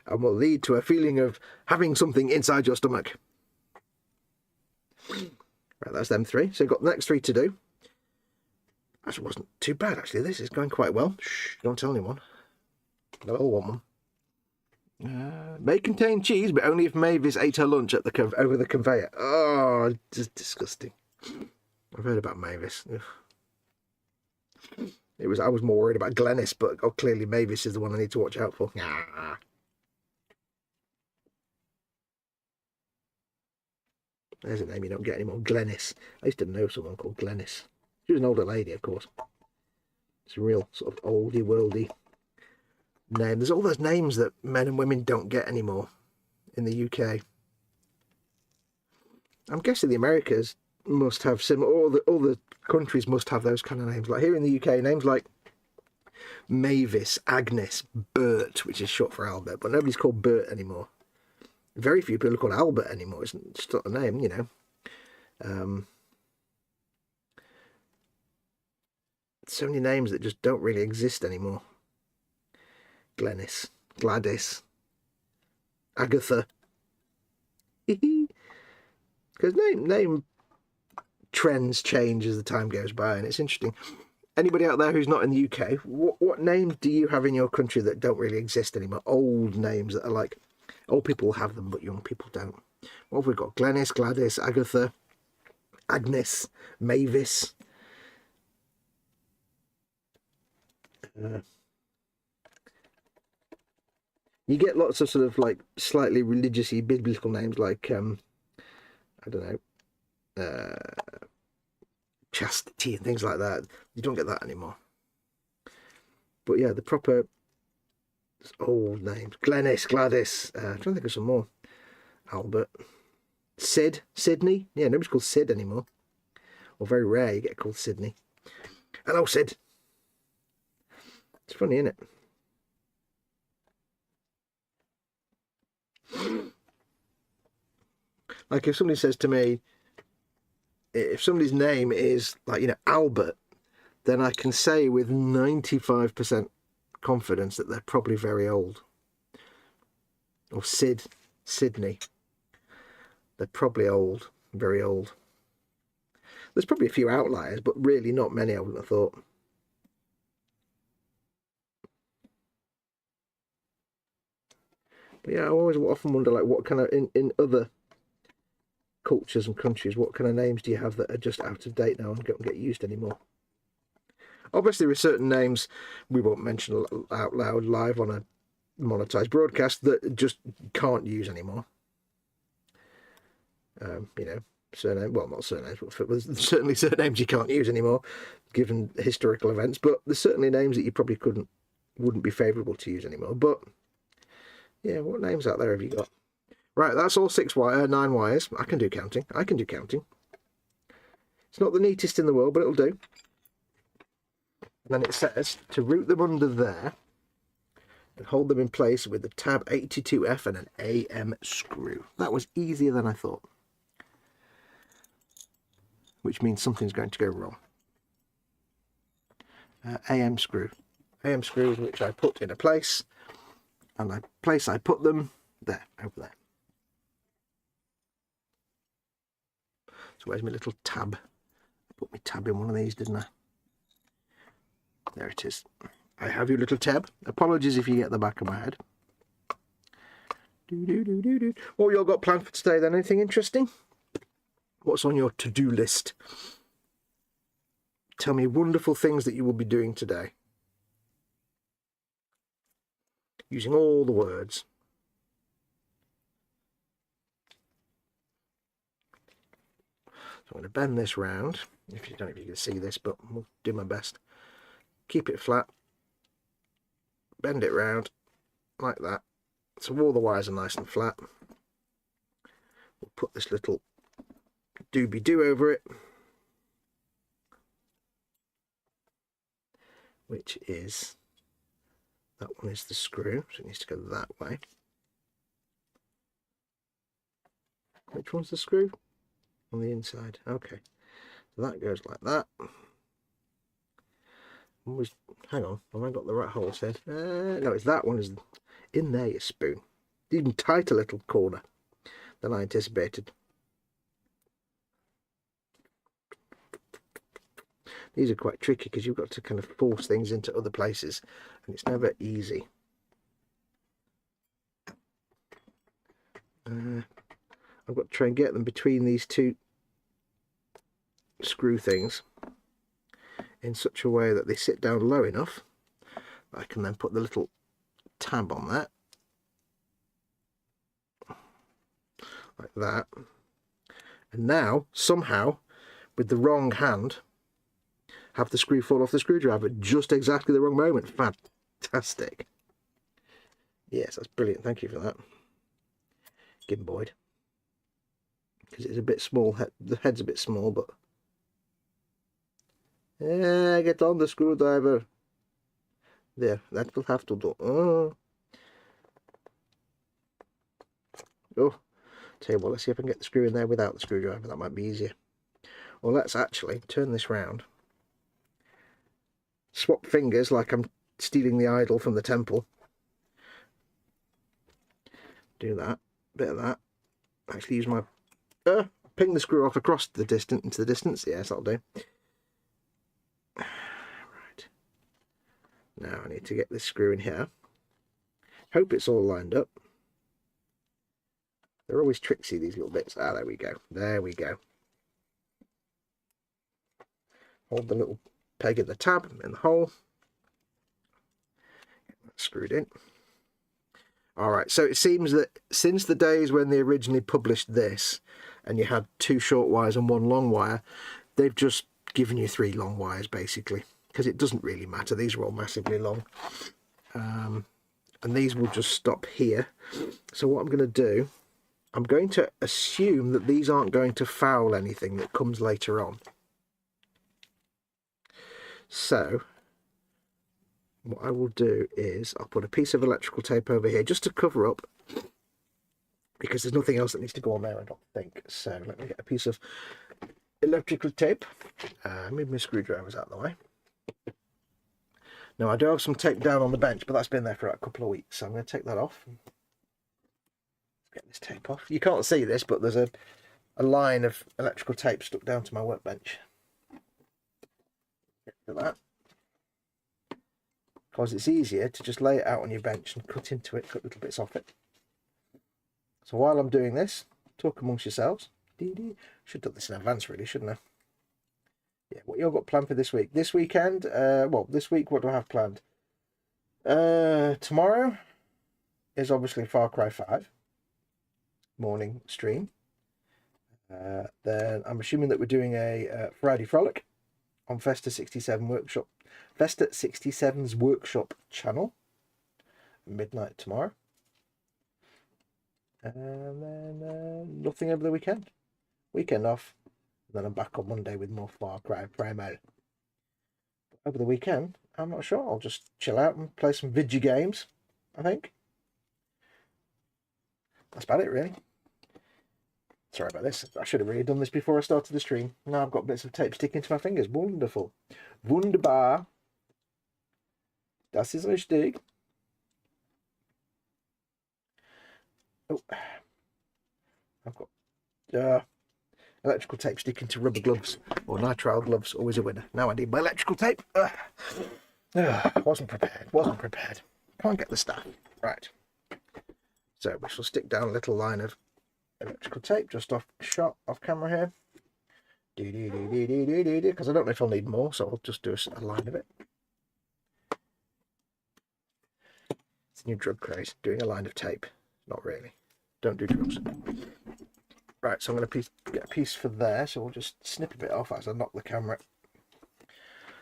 and will lead to a feeling of having something inside your stomach. Right, that's them three. So got the next three to do. Actually, wasn't too bad. Actually, this is going quite well. Shh! Don't tell anyone. They'll all want one. May contain cheese, but only if Mavis ate her lunch at over the conveyor. Oh, just disgusting. I've heard about Mavis. Ugh. I was more worried about Glennis, but clearly Mavis is the one I need to watch out for. Ah. There's a name you don't get anymore. Glennis. I used to know someone called Glennis. She was an older lady, of course. It's a real sort of oldie worldy name. There's all those names that men and women don't get anymore in the UK. I'm guessing the Americas must have similar, all the countries must have those kind of names. Like here in the UK, names like Mavis, Agnes, Bert, which is short for Albert, but nobody's called Bert anymore. Very few people are called Albert anymore. It's just not a name, you know. So many names that just don't really exist anymore. Glennis, Gladys, Agatha. Because name trends change as the time goes by, and it's interesting. Anybody out there who's not in the UK, what names do you have in your country that don't really exist anymore? Old names that are like, old people have them, but young people don't. What have we got? Glennis, Gladys, Agatha, Agnes, Mavis. You get lots of sort of like slightly religious-y biblical names like, I don't know, chastity and things like that. You don't get that anymore. But yeah, the proper old names. Glennis, Gladys. I'm trying to think of some more. Albert. Sid. Sydney. Yeah, nobody's called Sid anymore. Or very rare you get called Sydney. Hello, Sid. It's funny, isn't it? Like if somebody says to me, if somebody's name is like, you know, Albert, then I can say with 95% confidence that they're probably very old. Or Sydney. They're probably old, very old. There's probably a few outliers, but really not many, I wouldn't have thought. But yeah, I always often wonder, like, what kind of, in other cultures and countries, what kind of names do you have that are just out of date now and don't get used anymore? Obviously, there are certain names we won't mention out loud live on a monetized broadcast that just can't use anymore. You know, surname, well, not surnames, but there's certainly surnames you can't use anymore, given historical events. But there's certainly names that you probably wouldn't be favourable to use anymore. But yeah, what names out there have you got? Right, that's all 9 wires. I can do counting. It's not the neatest in the world, but it'll do. And then it says to route them under there and hold them in place with the tab 82F and an AM screw. That was easier than I thought. Which means something's going to go wrong. AM screw. AM screws which I put in a place. And I put them there, over there. So where's my little tab? I put my tab in one of these, didn't I? There it is. I have your little tab. Apologies if you get the back of my head. What have you all got planned for today then? Anything interesting? What's on your to-do list? Tell me wonderful things that you will be doing today. Using all the words. So I'm going to bend this round. If you don't know if you can see this, but we'll do my best. Keep it flat. Bend it round. like that. So all the wires are nice and flat. We'll put this little doobie-doo over it, which is, that one is the screw, so it needs to go that way. Which one's the screw? On the inside. Okay, so that goes like that. Always, hang on, have I got the right hole set? No, it's that one is in there, you spoon. Even tighter little corner than I anticipated. These are quite tricky because you've got to kind of force things into other places, and it's never easy. I've got to try and get them between these two screw things in such a way that they sit down low enough that I can then put the little tab on that, like that. And now, somehow, with the wrong hand, have the screw fall off the screwdriver at just exactly the wrong moment. Fantastic. Yes, that's brilliant. Thank you for that, Gimboyd. Because it's a bit small, the head's a bit small, but yeah, get on the screwdriver. There, that will have to do. Oh, tell you what, let's see if I can get the screw in there without the screwdriver. That might be easier. Well, let's actually turn this round. Swap fingers like I'm stealing the idol from the temple. Do that, bit of that. Actually use my ping the screw off across the distance into the distance. Yes, that'll do. Right. Now I need to get this screw in here. Hope it's all lined up. They're always tricksy, these little bits. Ah, there we go. There we go. Hold the little peg in the tab in the hole. Get that screwed in. Alright, so it seems that since the days when they originally published this and you had 2 short wires and 1 long wire, they've just given you 3 long wires basically, because it doesn't really matter. These are all massively long, and these will just stop here. So what I'm going to do, I'm going to assume that these aren't going to foul anything that comes later on. So what I will do is I'll put a piece of electrical tape over here just to cover up, because there's nothing else that needs to go on there, I don't think. So let me get a piece of electrical tape. Move my screwdrivers out of the way. Now I do have some tape down on the bench, but that's been there for a couple of weeks, so I'm going to take that off. Get this tape off. You can't see this, but there's a line of electrical tape stuck down to my workbench. Get rid of that, because it's easier to just lay it out on your bench and cut into it, cut little bits off it. So while I'm doing this, talk amongst yourselves. Should have done this in advance really, shouldn't I? Yeah, what you've got planned for this week? This weekend, well, this week, what do I have planned? Tomorrow is obviously Far Cry 5 morning stream. Then I'm assuming that we're doing a Friday Frolic on Festa 67 Workshop, Festa 67's Workshop channel, midnight tomorrow. And then nothing over the weekend. Weekend off. And then I'm back on Monday with more Far Cry Primal. Over the weekend, I'm not sure. I'll just chill out and play some video games, I think. That's about it, really. Sorry about this. I should have really done this before I started the stream. Now I've got bits of tape sticking to my fingers. Wonderful. Wunderbar. Das ist richtig. Oh. I've got electrical tape sticking to rubber gloves or nitrile gloves. Always a winner. Now I need my electrical tape. Wasn't prepared. Can't get the stuff. Right. So we shall stick down a little line of electrical tape just off camera here. Because I don't know if I'll need more, so I'll just do a line of it. It's a new drug craze, doing a line of tape. Not really. Don't do drugs. Right, so I'm going to get a piece for there, so we'll just snip a bit off as I knock the camera.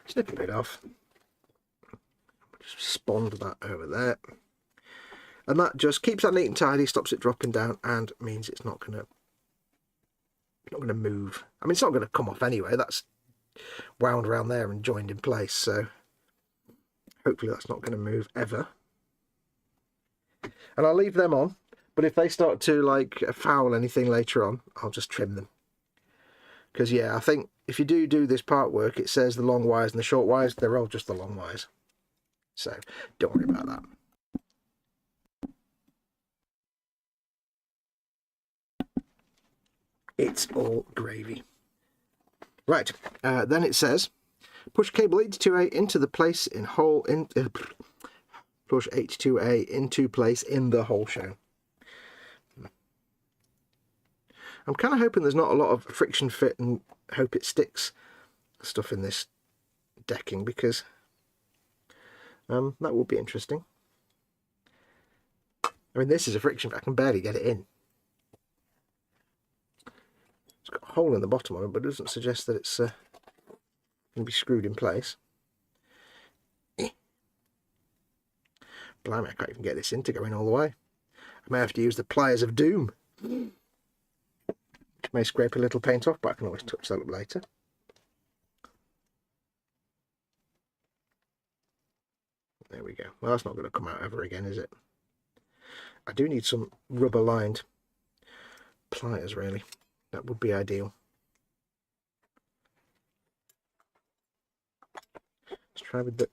Snip a bit off. Just spond that over there. And that just keeps that neat and tidy, stops it dropping down, and means it's not gonna move. I mean, it's not gonna come off anyway. That's wound around there and joined in place, so hopefully that's not going to move ever. And I'll leave them on, but if they start to like foul anything later on, I'll just trim them. Because yeah, I think if you do this part work, it says the long wires and the short wires, they're all just the long wires. So don't worry about that. It's all gravy. Right, then it says, push cable 82A into the place in hole in push 82A into place in the hole shown. I'm kind of hoping there's not a lot of friction fit and hope it sticks stuff in this decking, because that will be interesting. I mean, this is a friction fit. I can barely get it in. It's got a hole in the bottom of it, but it doesn't suggest that it's going to be screwed in place. Blimey, I can't even get this in to go in all the way. I may have to use the pliers of doom, which may scrape a little paint off, but I can always touch that up later. There we go. Well, that's not going to come out ever again, is it? I do need some rubber lined pliers, really. That would be ideal. Let's try with the...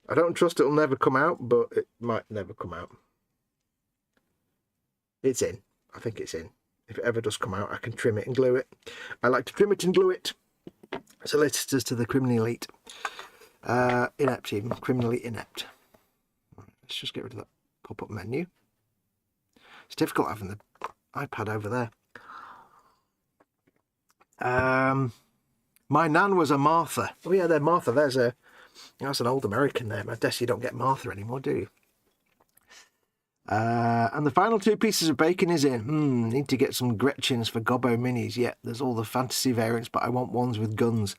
I don't trust it'll never come out, but it might never come out. It's in. I think it's in. If it ever does come out, I can trim it and glue it. I like to trim it and glue it. Solicitors to the criminally elite. Inept even. Criminally inept. Let's just get rid of that pop-up menu. It's difficult having the iPad over there. My nan was a Martha. Oh yeah, there, Martha. That's an old American there. I guess you don't get Martha anymore, do you? And the final 2 pieces of bacon is in. Need to get some Gretchens for Gobbo Minis. Yeah, there's all the fantasy variants, but I want ones with guns.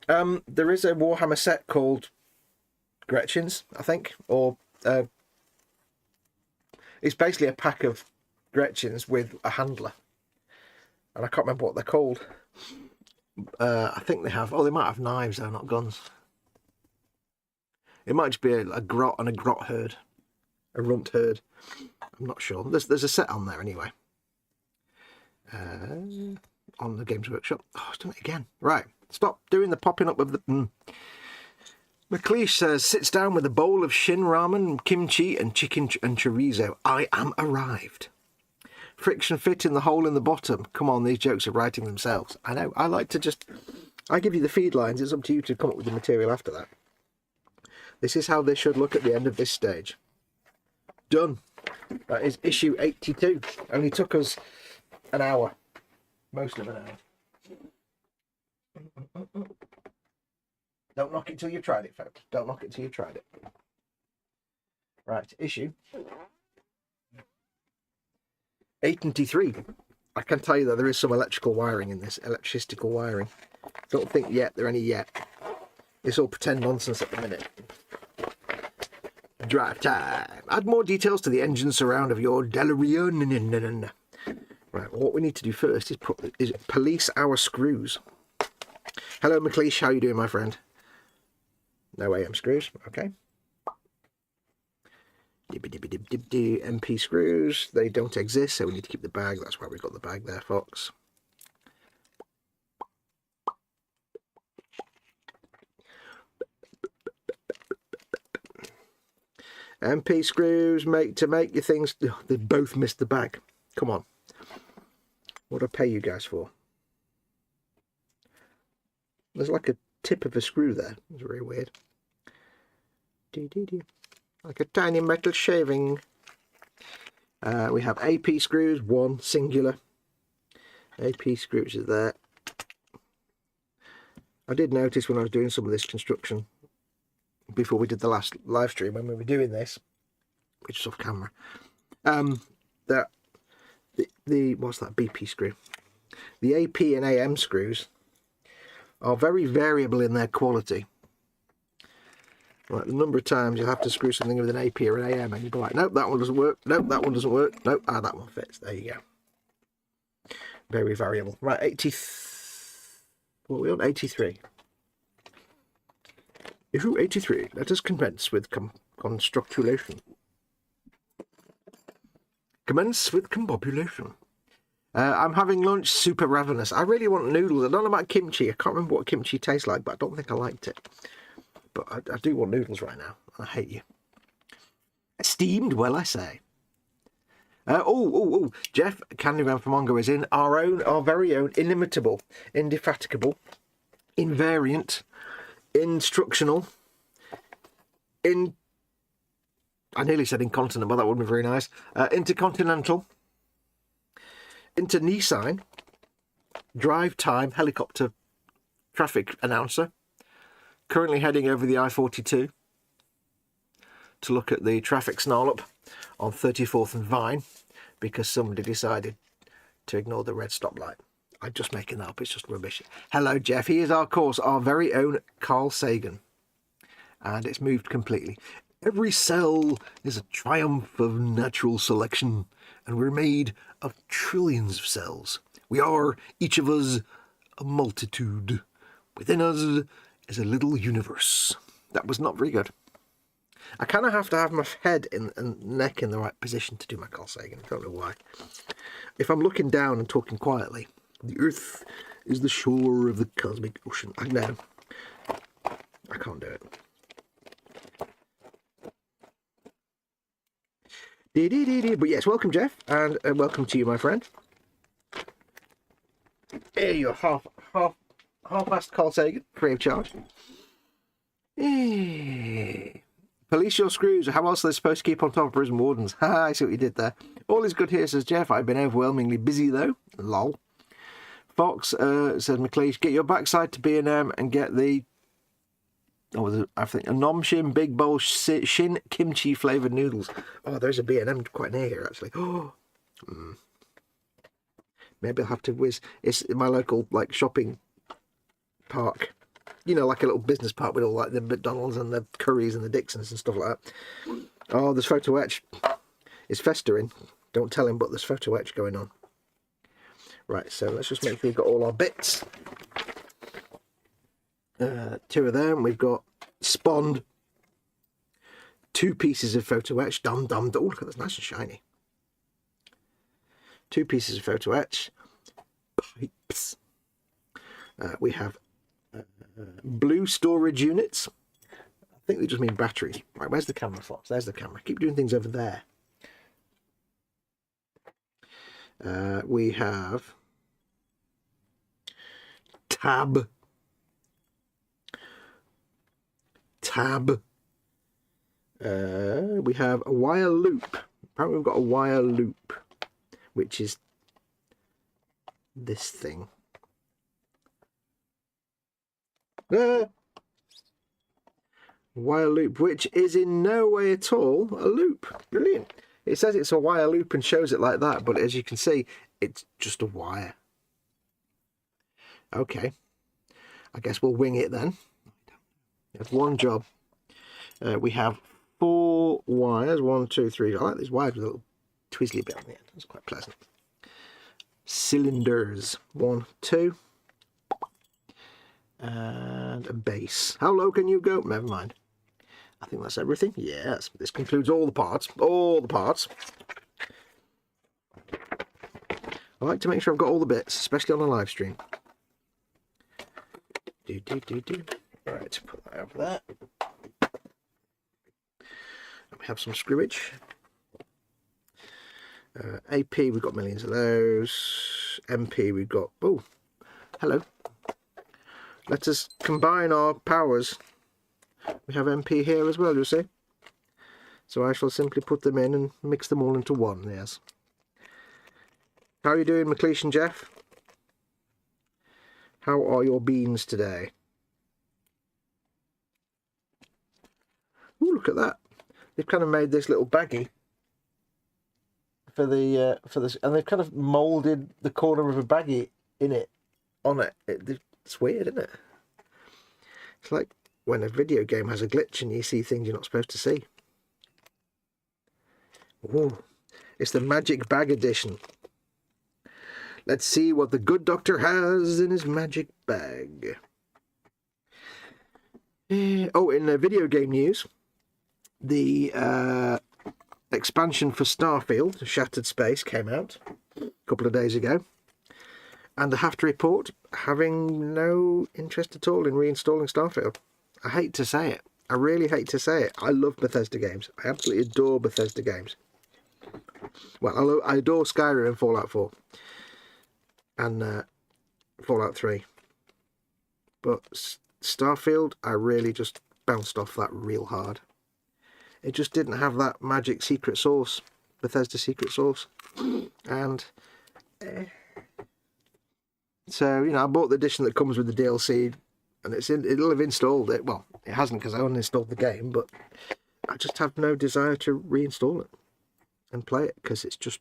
There is a Warhammer set called Gretchens, I think, or it's basically a pack of Gretchens with a handler, and I can't remember what they're called. I think they have. Oh, they might have knives though, not guns. It might just be a grot and a grot herd, a runt herd. I'm not sure. There's a set on there anyway. On the Games Workshop. Oh, I've done it again. Right, stop doing the popping up of the. McLeish says, sits down with a bowl of shin ramen, kimchi and chicken and chorizo. I am arrived. Friction fit in the hole in the bottom. Come on, these jokes are writing themselves. I know. I like to just... I give you the feed lines. It's up to you to come up with the material after that. This is how they should look at the end of this stage. Done. That is issue 82. Only took us an hour. Most of an hour. Don't knock it till you've tried it, folks. Don't knock it till you've tried it. Right, issue 83. I can tell you that there is some electrical wiring in this, electricistical wiring. Don't think yet there any yet. It's all pretend nonsense at the minute. Drive time. Add more details to the engine surround of your DeLorean. Right, well, what we need to do first is police our screws. Hello, McLeish. How you doing, my friend? No AM screws, okay. MP screws, they don't exist, so we need to keep the bag. That's why we've got the bag there, Fox. MP screws to make your things. Oh, they both missed the bag. Come on. What do I pay you guys for? There's like a tip of a screw there. It's very weird. Like a tiny metal shaving. We have AP screws, 1 singular. AP screws are there. I did notice when I was doing some of this construction before we did the last live stream, when we were doing this, which is off camera, that the what's that BP screw? The AP and AM screws are very variable in their quality. Like the number of times you'll have to screw something with an AP or an AM and you'll be like, nope, that one doesn't work. Nope, that one doesn't work. Nope, that one fits. There you go. Very variable. Right, 80. What are we on? 83. Issue 83. Let us commence with constructulation. Commence with combobulation. I'm having lunch, super ravenous. I really want noodles. I don't know about kimchi. I can't remember what kimchi tastes like, but I don't think I liked it. But I do want noodles right now. I hate you. Steamed, well, I say. Jeff Candyman from Mongo is in. Our very own, inimitable, indefatigable, invariant, instructional, I nearly said incontinent, but that wouldn't be very nice. Intercontinental, internecine, drive time, helicopter traffic announcer. Currently heading over the I-42 to look at the traffic snarl up on 34th and Vine because somebody decided to ignore the red stoplight. I'm just making that up, it's just rubbish. Hello, Jeff. He is, of course, our very own Carl Sagan. And it's moved completely. Every cell is a triumph of natural selection, and we're made of trillions of cells. We are, each of us, a multitude. Within us is a little universe. That was not very good. I kind of have to have my head and neck in the right position to do my Carl Sagan. I don't know why. If I'm looking down and talking quietly, the Earth is the shore of the cosmic ocean. I know. I can't do it. But yes, welcome, Jeff, and welcome to you, my friend. Here you're half past Carl Sagan, free of charge. Police your screws. How else are they supposed to keep on top of prison wardens? Ha! I see what you did there. All is good here, says Jeff. I've been overwhelmingly busy though. Lol. Fox says McLeish, get your backside to B&M and get the I think a nom shin big bowl shin kimchi flavoured noodles. Oh, there's a B&M quite near here actually. Oh, maybe I'll have to whiz. It's my local like shopping park. You know, like a little business park with all like the McDonald's and the Currys and the Dixons and stuff like that. Oh, there's photo etch. It's festering. Don't tell him, but there's photo etch going on. Right, so let's just make sure we've got all our bits. Two of them. We've got Spond. 2 pieces of photo etch. Oh, look at that's nice and shiny. 2 pieces of photo etch. Pipes. We have blue storage units. I think they just mean batteries. Right, where's the camera, Fox? There's the camera. Keep doing things over there. We have tab. We have a wire loop. Apparently we've got a wire loop, which is this thing. Wire loop, which is in no way at all a loop. Brilliant. It says it's a wire loop and shows it like that, but as you can see, it's just a wire. Okay. I guess we'll wing it then. That's one job. We have 4 wires. 1, 2, 3. I like these wires with a little twizzly bit on the end. That's quite pleasant. Cylinders. 1, 2. And a base. How low can you go? Never mind. I think that's everything. Yes, this concludes all the parts. All the parts. I like to make sure I've got all the bits, especially on a live stream. Right, put that over there. We have some screwage. AP, we've got millions of those. MP, we've got... Oh, hello. Let us combine our powers. We have MP here as well, you see. So I shall simply put them in and mix them all into one, yes. How are you doing, McLeish and Jeff? How are your beans today? Ooh, look at that. They've kind of made this little baggie for this, and they've kind of moulded the corner of a baggie in it, on it. It's weird, isn't it? It's like when a video game has a glitch and you see things you're not supposed to see. Ooh, it's the Magic Bag Edition. Let's see what the good doctor has in his magic bag. Oh, in video game news, the expansion for Starfield, Shattered Space, came out a couple of days ago. And I have to report having no interest at all in reinstalling Starfield. I hate to say it. I really hate to say it. I love Bethesda games. I absolutely adore Bethesda games. Well, I adore Skyrim and Fallout 4. And Fallout 3. But Starfield, I really just bounced off that real hard. It just didn't have that magic secret sauce, Bethesda secret sauce. And so, you know, I bought the edition that comes with the DLC, and it'll have installed it. Well, it hasn't because I uninstalled the game, but I just have no desire to reinstall it and play it because it's just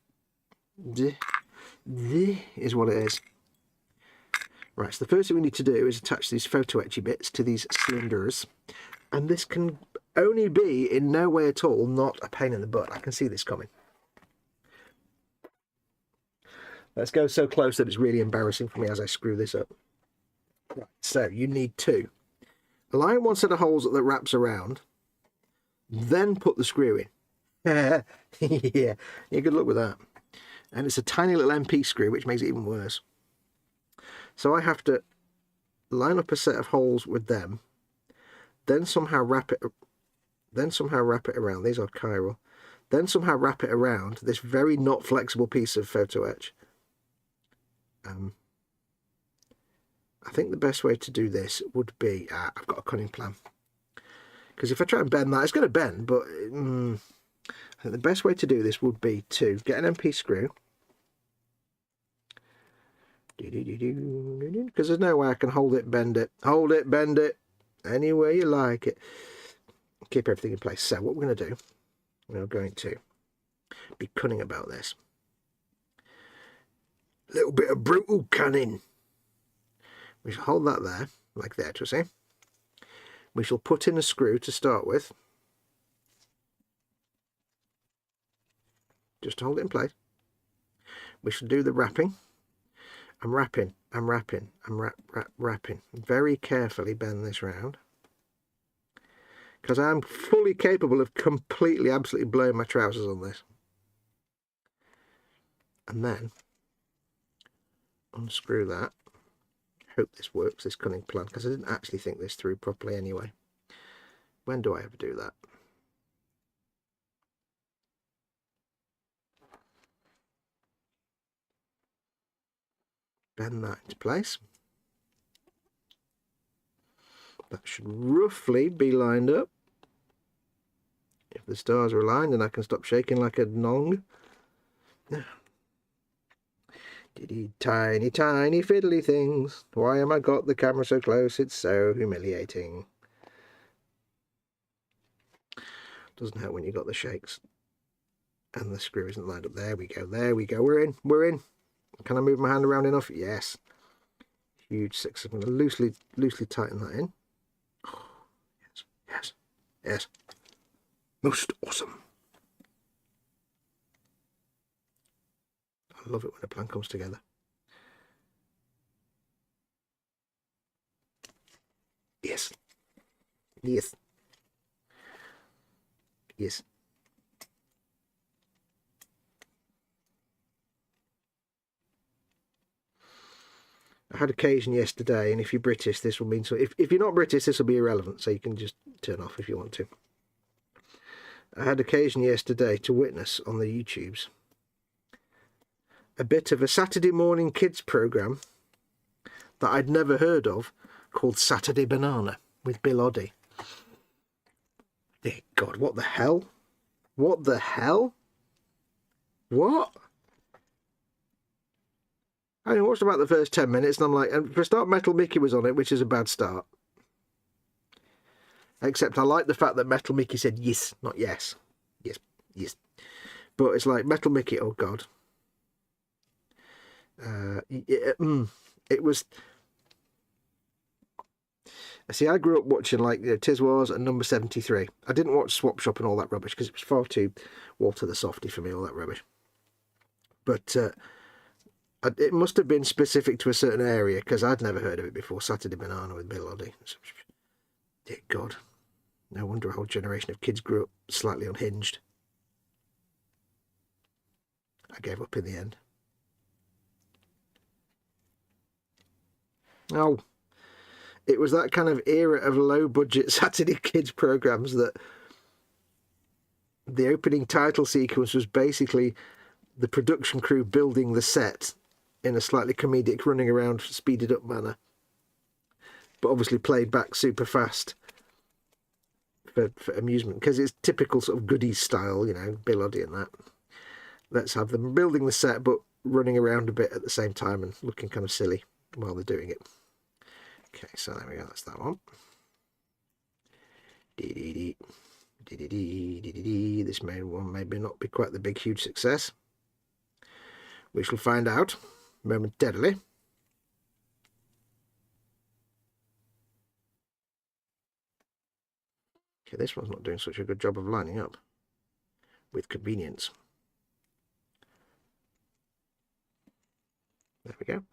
is what it is. Right, so the first thing we need to do is attach these photo etchy bits to these cylinders, and this can only be in no way at all not a pain in the butt. I can see this coming. Let's go so close that it's really embarrassing for me as I screw this up. Right, so you need two. Align one set of holes that wraps around, then put the screw in. Yeah, good luck with that. And it's a tiny little MP screw, which makes it even worse. So I have to line up a set of holes with them, then somehow wrap it around. These are chiral. Then somehow wrap it around this very not flexible piece of photo etch. I think the best way to do this would be, I've got a cunning plan. Because if I try and bend that, it's going to bend, but I think the best way to do this would be to get an MP screw. Because there's no way I can hold it, bend it, any way you like it. Keep everything in place. So what we're going to do, we're going to be cunning about this. A little bit of brutal cunning. We shall hold that there, like that, you see. We shall put in a screw to start with. Just to hold it in place. We shall do the wrapping. I'm wrapping. Very carefully bend this round. Because I'm fully capable of completely, absolutely blowing my trousers on this. And then unscrew that. Hope this works, this cunning plan, because I didn't actually think this through properly anyway. When do I ever do that? Bend that into place. That should roughly be lined up. If the stars are aligned, then I can stop shaking like a nong. Tiny, tiny fiddly things. Why am I got the camera so close? It's so humiliating. Doesn't help when you got the shakes. And the screw isn't lined up. There we go. There we go. We're in. We're in. Can I move my hand around enough? Yes. Huge six. I'm going to loosely tighten that in. Oh, yes. Yes. Yes. Most awesome. I love it when a plan comes together. Yes. Yes. Yes. I had occasion yesterday, and if you're British, this will mean so. If you're not British, this will be irrelevant, so you can just turn off if you want to. I had occasion yesterday to witness on the YouTubes a bit of a Saturday morning kids program that I'd never heard of called Saturday Banana with Bill Oddie. Dear God, what the hell? What the hell? What? I watched about the first 10 minutes and I'm like, and for a start, Metal Mickey was on it, which is a bad start. Except I like the fact that Metal Mickey said yes, not yes. Yes, yes. But it's like Metal Mickey, oh God. It was... See, I grew up watching like Tiz Wars and Number 73. I didn't watch Swap Shop and all that rubbish because it was far too Walter the Softy for me, all that rubbish. But it must have been specific to a certain area because I'd never heard of it before. Saturday Banana with Bill Oddie. Dear God. No wonder a whole generation of kids grew up slightly unhinged. I gave up in the end. Oh, it was that kind of era of low-budget Saturday kids programmes that the opening title sequence was basically the production crew building the set in a slightly comedic, running around, speeded-up manner, but obviously played back super fast for amusement, because it's typical sort of goodies style, you know, Bill Oddie and that. Let's have them building the set, but running around a bit at the same time and looking kind of silly while they're doing it. Okay, so there we go, that's that one. This main one maybe not be quite the big, huge success. We shall find out momentarily. Okay, this one's not doing such a good job of lining up with convenience. There we go.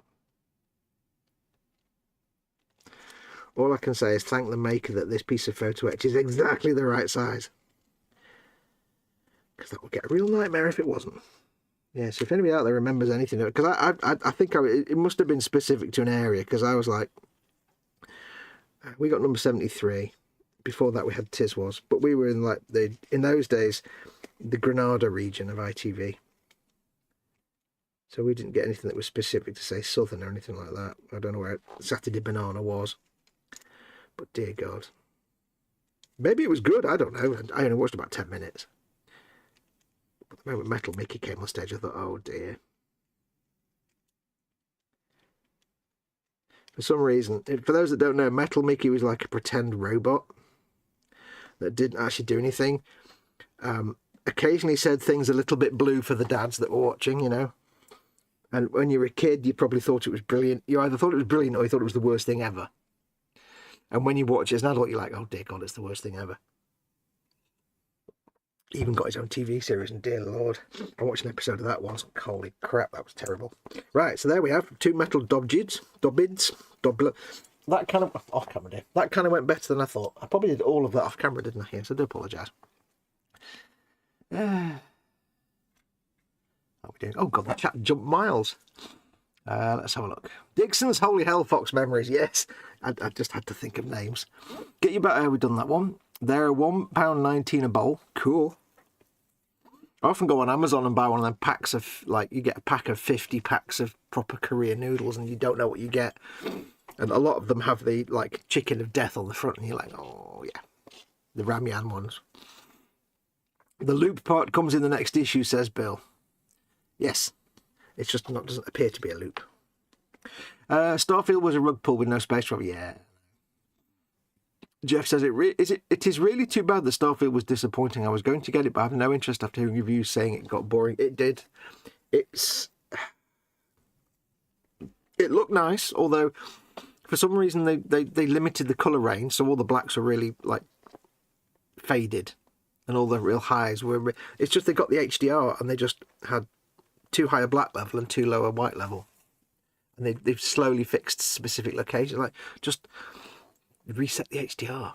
All I can say is thank the maker that this piece of photo etch is exactly the right size. Because that would get a real nightmare if it wasn't. Yeah, so if anybody out there remembers anything, because I think it must have been specific to an area, because I was like, we got Number 73. Before that we had Tiz Wars, but we were in like in those days the Granada region of ITV. So we didn't get anything that was specific to say Southern or anything like that. I don't know where Saturday Banana was. But dear God. Maybe it was good, I don't know. I only watched about 10 minutes. But the moment Metal Mickey came on stage, I thought, oh dear. For some reason, for those that don't know, Metal Mickey was like a pretend robot that didn't actually do anything. Occasionally said things a little bit blue for the dads that were watching, you know. And when you were a kid, you probably thought it was brilliant. You either thought it was brilliant or you thought it was the worst thing ever. And when you watch it as an adult, you're like, oh dear God, it's the worst thing ever. He even got his own TV series, and dear Lord, I watched an episode of that once. Holy crap, that was terrible. Right, so there we have two metal dobbids. That kind of off camera, dear. That kind of went better than I thought. I probably did all of that off camera, didn't I? Yes, I do apologise. How are we doing? Oh God, the chat jumped miles. Let's have a look. Dixon's Holy Hell Fox Memories. Yes, I just had to think of names. Get You Better. We've done that one. They're £1.19 a bowl. Cool. I often go on Amazon and buy one of them packs of, like, you get a pack of 50 packs of proper Korean noodles and you don't know what you get. And a lot of them have the, like, chicken of death on the front and you're like, oh, yeah. The ramyun ones. The loop part comes in the next issue, says Bill. Yes. It's just not, doesn't appear to be a loop. Starfield was a rug pull with no space travel. Yeah. Jeff says it is really too bad that Starfield was disappointing. I was going to get it, but I have no interest after hearing reviews saying it got boring. It did. It looked nice, although for some reason they limited the colour range, so all the blacks were really like faded, and all the real highs were. It's just they got the HDR and they just had too high a black level and too low a white level, and they've slowly fixed specific locations, like just reset the HDR.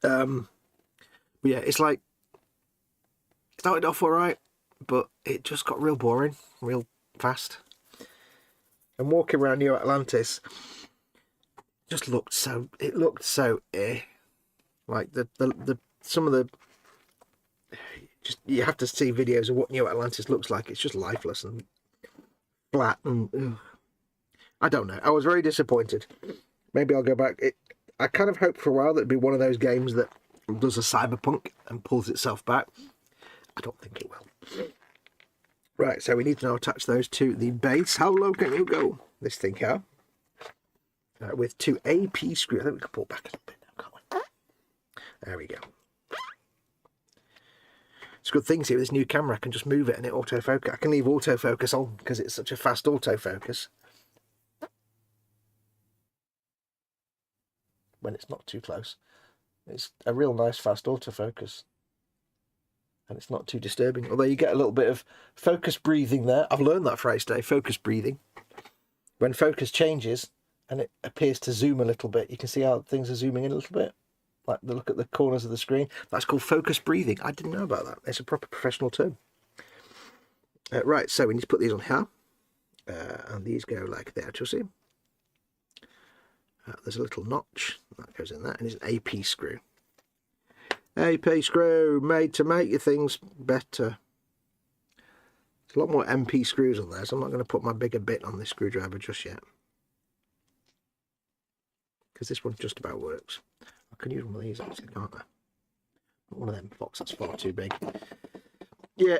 But yeah, it's like started off all right, but it just got real boring, real fast. And walking around New Atlantis just looked so. It looked so like the some of the. Just you have to see videos of what New Atlantis looks like. It's just lifeless and flat, and ugh. I don't know. I was very disappointed. Maybe I'll go back. I kind of hoped for a while that it'd be one of those games that does a cyberpunk and pulls itself back. I don't think it will. Right, so we need to now attach those to the base. How low can you go? This thing here. With two AP screws. I think we can pull back a little bit now, can't we? There we go. It's a good thing, see, with this new camera, I can just move it and it autofocus. I can leave autofocus on because it's such a fast autofocus. when it's not too close. It's a real nice fast autofocus. And it's not too disturbing. Although you get a little bit of focus breathing there. I've learned that phrase today, focus breathing. When focus changes and it appears to zoom a little bit, you can see how things are zooming in a little bit. Like the look at the corners of the screen. That's called focus breathing. I didn't know about that. It's a proper professional term. Right, so we need to put these on here. And these go like that, you'll see. There's a little notch. That goes in there. And it's an AP screw. AP screw, made to make your things better. There's a lot more MP screws on there, so I'm not going to put my bigger bit on this screwdriver just yet. Because this one just about works. I can use one of these actually, can't I? Not one of them, Foxx, that's far too big. Yeah,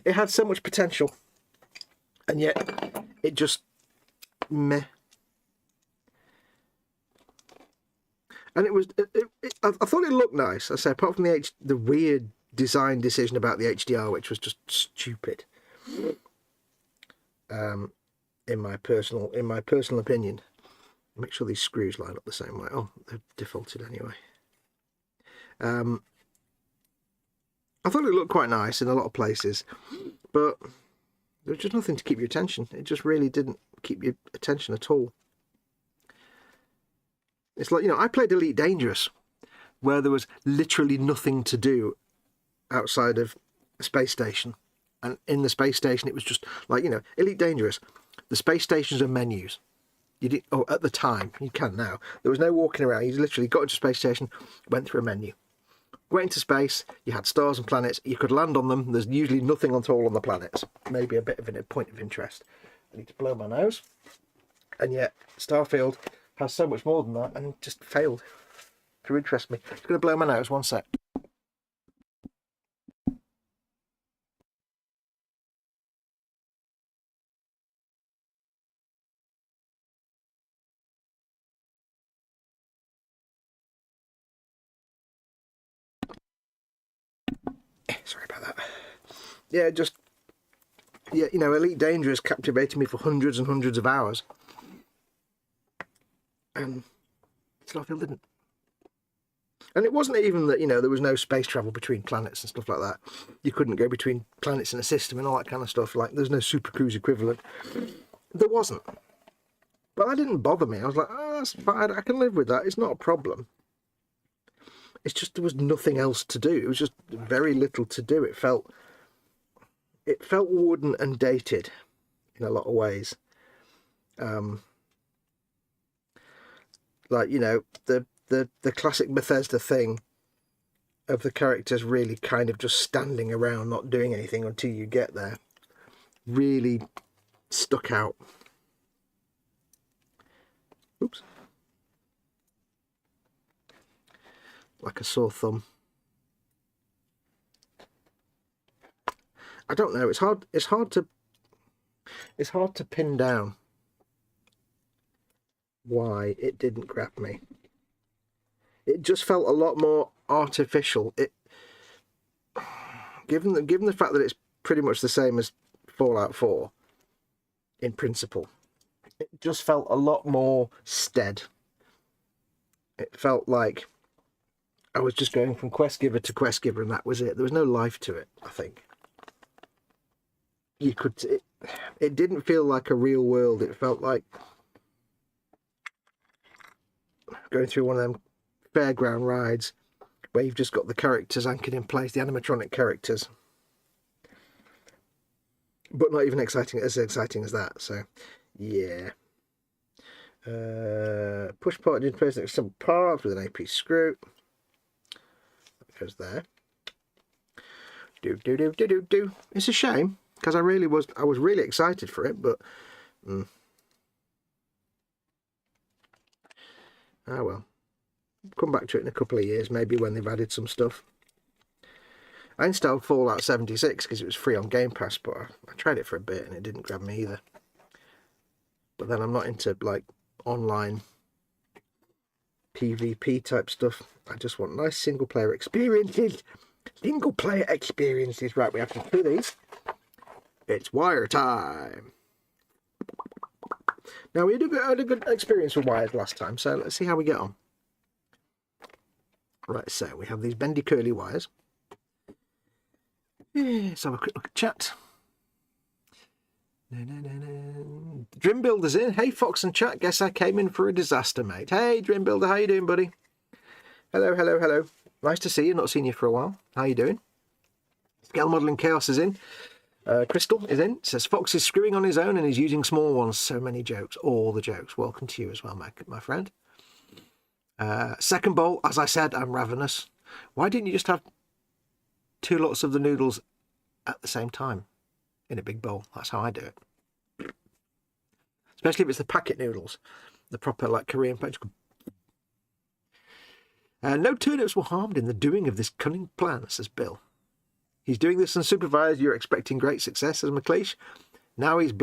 it had so much potential. And yet, it just meh. And it was, I thought it looked nice. I say, apart from the weird design decision about the HDR, which was just stupid. In my personal opinion. Make sure these screws line up the same way. Oh, they're defaulted anyway. I thought it looked quite nice in a lot of places, but there was just nothing to keep your attention. It just really didn't keep your attention at all. It's like, you know, I played Elite Dangerous, where there was literally nothing to do outside of a space station. And in the space station, it was just like, you know, Elite Dangerous. The space stations are menus. You did, oh, at the time, you can now. There was no walking around. You literally got into a space station, went through a menu. Went into space, you had stars and planets. You could land on them. There's usually nothing at all on the planets. Maybe a bit of a point of interest. I need to blow my nose. And yet, Starfield has so much more than that and just failed to interest me. Just going to blow my nose, one sec. Sorry about that. Yeah, just, yeah, you know, Elite Dangerous captivated me for hundreds and hundreds of hours. And Starfield didn't. And it wasn't even that, you know, there was no space travel between planets and stuff like that. You couldn't go between planets in a system and all that kind of stuff. Like, there's no Super Cruise equivalent. There wasn't. But that didn't bother me. I was like, oh, that's fine. I can live with that. It's not a problem. It's just there was nothing else to do. It was just very little to do. It felt wooden and dated in a lot of ways. Like, you know, the classic Bethesda thing of the characters really kind of just standing around not doing anything until you get there really stuck out. Oops. Like a sore thumb. I don't know, it's hard to pin down why it didn't grab me. It just felt a lot more artificial. Given the fact that it's pretty much the same as Fallout 4 in principle, it just felt a lot more stead. It felt like I was just going from quest giver to quest giver and that was it. There was no life to it, I think. It didn't feel like a real world. It felt like going through one of them fairground rides where you've just got the characters anchored in place, the animatronic characters, but not even as exciting as that. So yeah, push part in place next to some parts with an AP screw. That goes there. Do. It's a shame because I was really excited for it, but ah well. Come back to it in a couple of years, maybe when they've added some stuff. I installed Fallout 76 because it was free on Game Pass, but I tried it for a bit and it didn't grab me either. But then I'm not into like online PvP type stuff. I just want nice single player experiences. Right, we have to do these. It's wire time. Now, we had a good experience with wires last time, so let's see how we get on. Right, so we have these bendy curly wires. Let's have a quick look at chat. Dream Builder's in. Hey, Fox and chat. Guess I came in for a disaster, mate. Hey, Dream Builder, how you doing, buddy? Hello, hello, hello. Nice to see you. Not seen you for a while. How you doing? Scale Modelling Chaos is in. Crystal is in. Says Fox is screwing on his own and he's using small ones. So many jokes. All the jokes. Welcome to you as well, my friend. Second bowl. As I said, I'm ravenous. Why didn't you just have 2 lots of the noodles at the same time in a big bowl? That's how I do it. Especially if it's the packet noodles. The proper, like, Korean punch. No turnips were harmed in the doing of this cunning plan, says Bill. He's doing this unsupervised. You're expecting great success, says McLeish. Now he's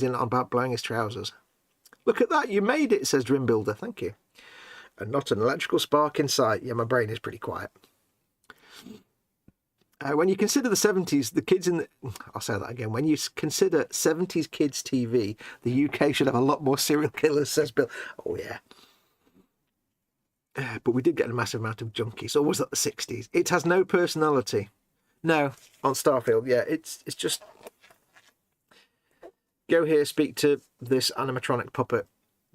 in about blowing his trousers. Look at that, you made it, says Dream Builder. Thank you. And not an electrical spark in sight. Yeah, my brain is pretty quiet. When you consider the 70s, the kids in the... I'll say that again. When you consider 70s kids TV, the UK should have a lot more serial killers, says Bill. Oh, yeah. But we did get a massive amount of junkies. Or was that the 60s? It has no personality. No, on Starfield, yeah. It's just... Go here, speak to this animatronic puppet.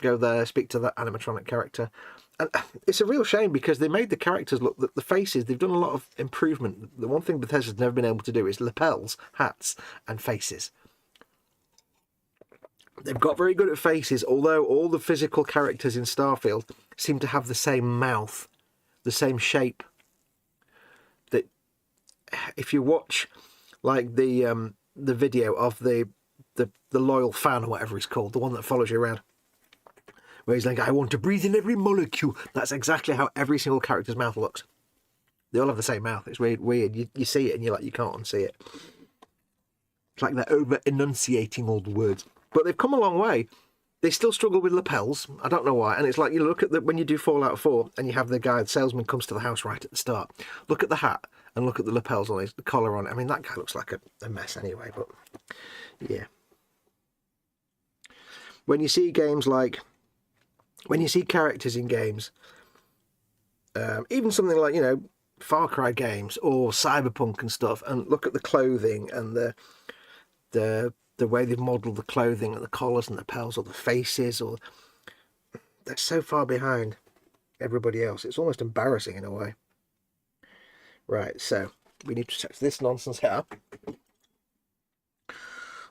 Go there, speak to that animatronic character. And it's a real shame because they made the characters look, the faces, they've done a lot of improvement. The one thing Bethesda's never been able to do is lapels, hats, and faces. They've got very good at faces, although all the physical characters in Starfield seem to have the same mouth, the same shape. That if you watch, like, the video of the loyal fan or whatever he's called, the one that follows you around, where he's like, I want to breathe in every molecule. That's exactly how every single character's mouth looks. They all have the same mouth. It's weird. You see it and you're like, you can't unsee it. It's like they're over-enunciating all the words. But they've come a long way. They still struggle with lapels. I don't know why. And it's like, you look at when you do Fallout 4 and you have the salesman comes to the house right at the start. Look at the hat and look at the lapels on the collar on it. I mean, that guy looks like a mess anyway, but yeah. When you see games like... When you see characters in games, even something like, Far Cry games or Cyberpunk and stuff, and look at the clothing and the way they've modelled the clothing and the collars and the lapels or the faces, or they're so far behind everybody else. It's almost embarrassing in a way. Right, so we need to set this nonsense here.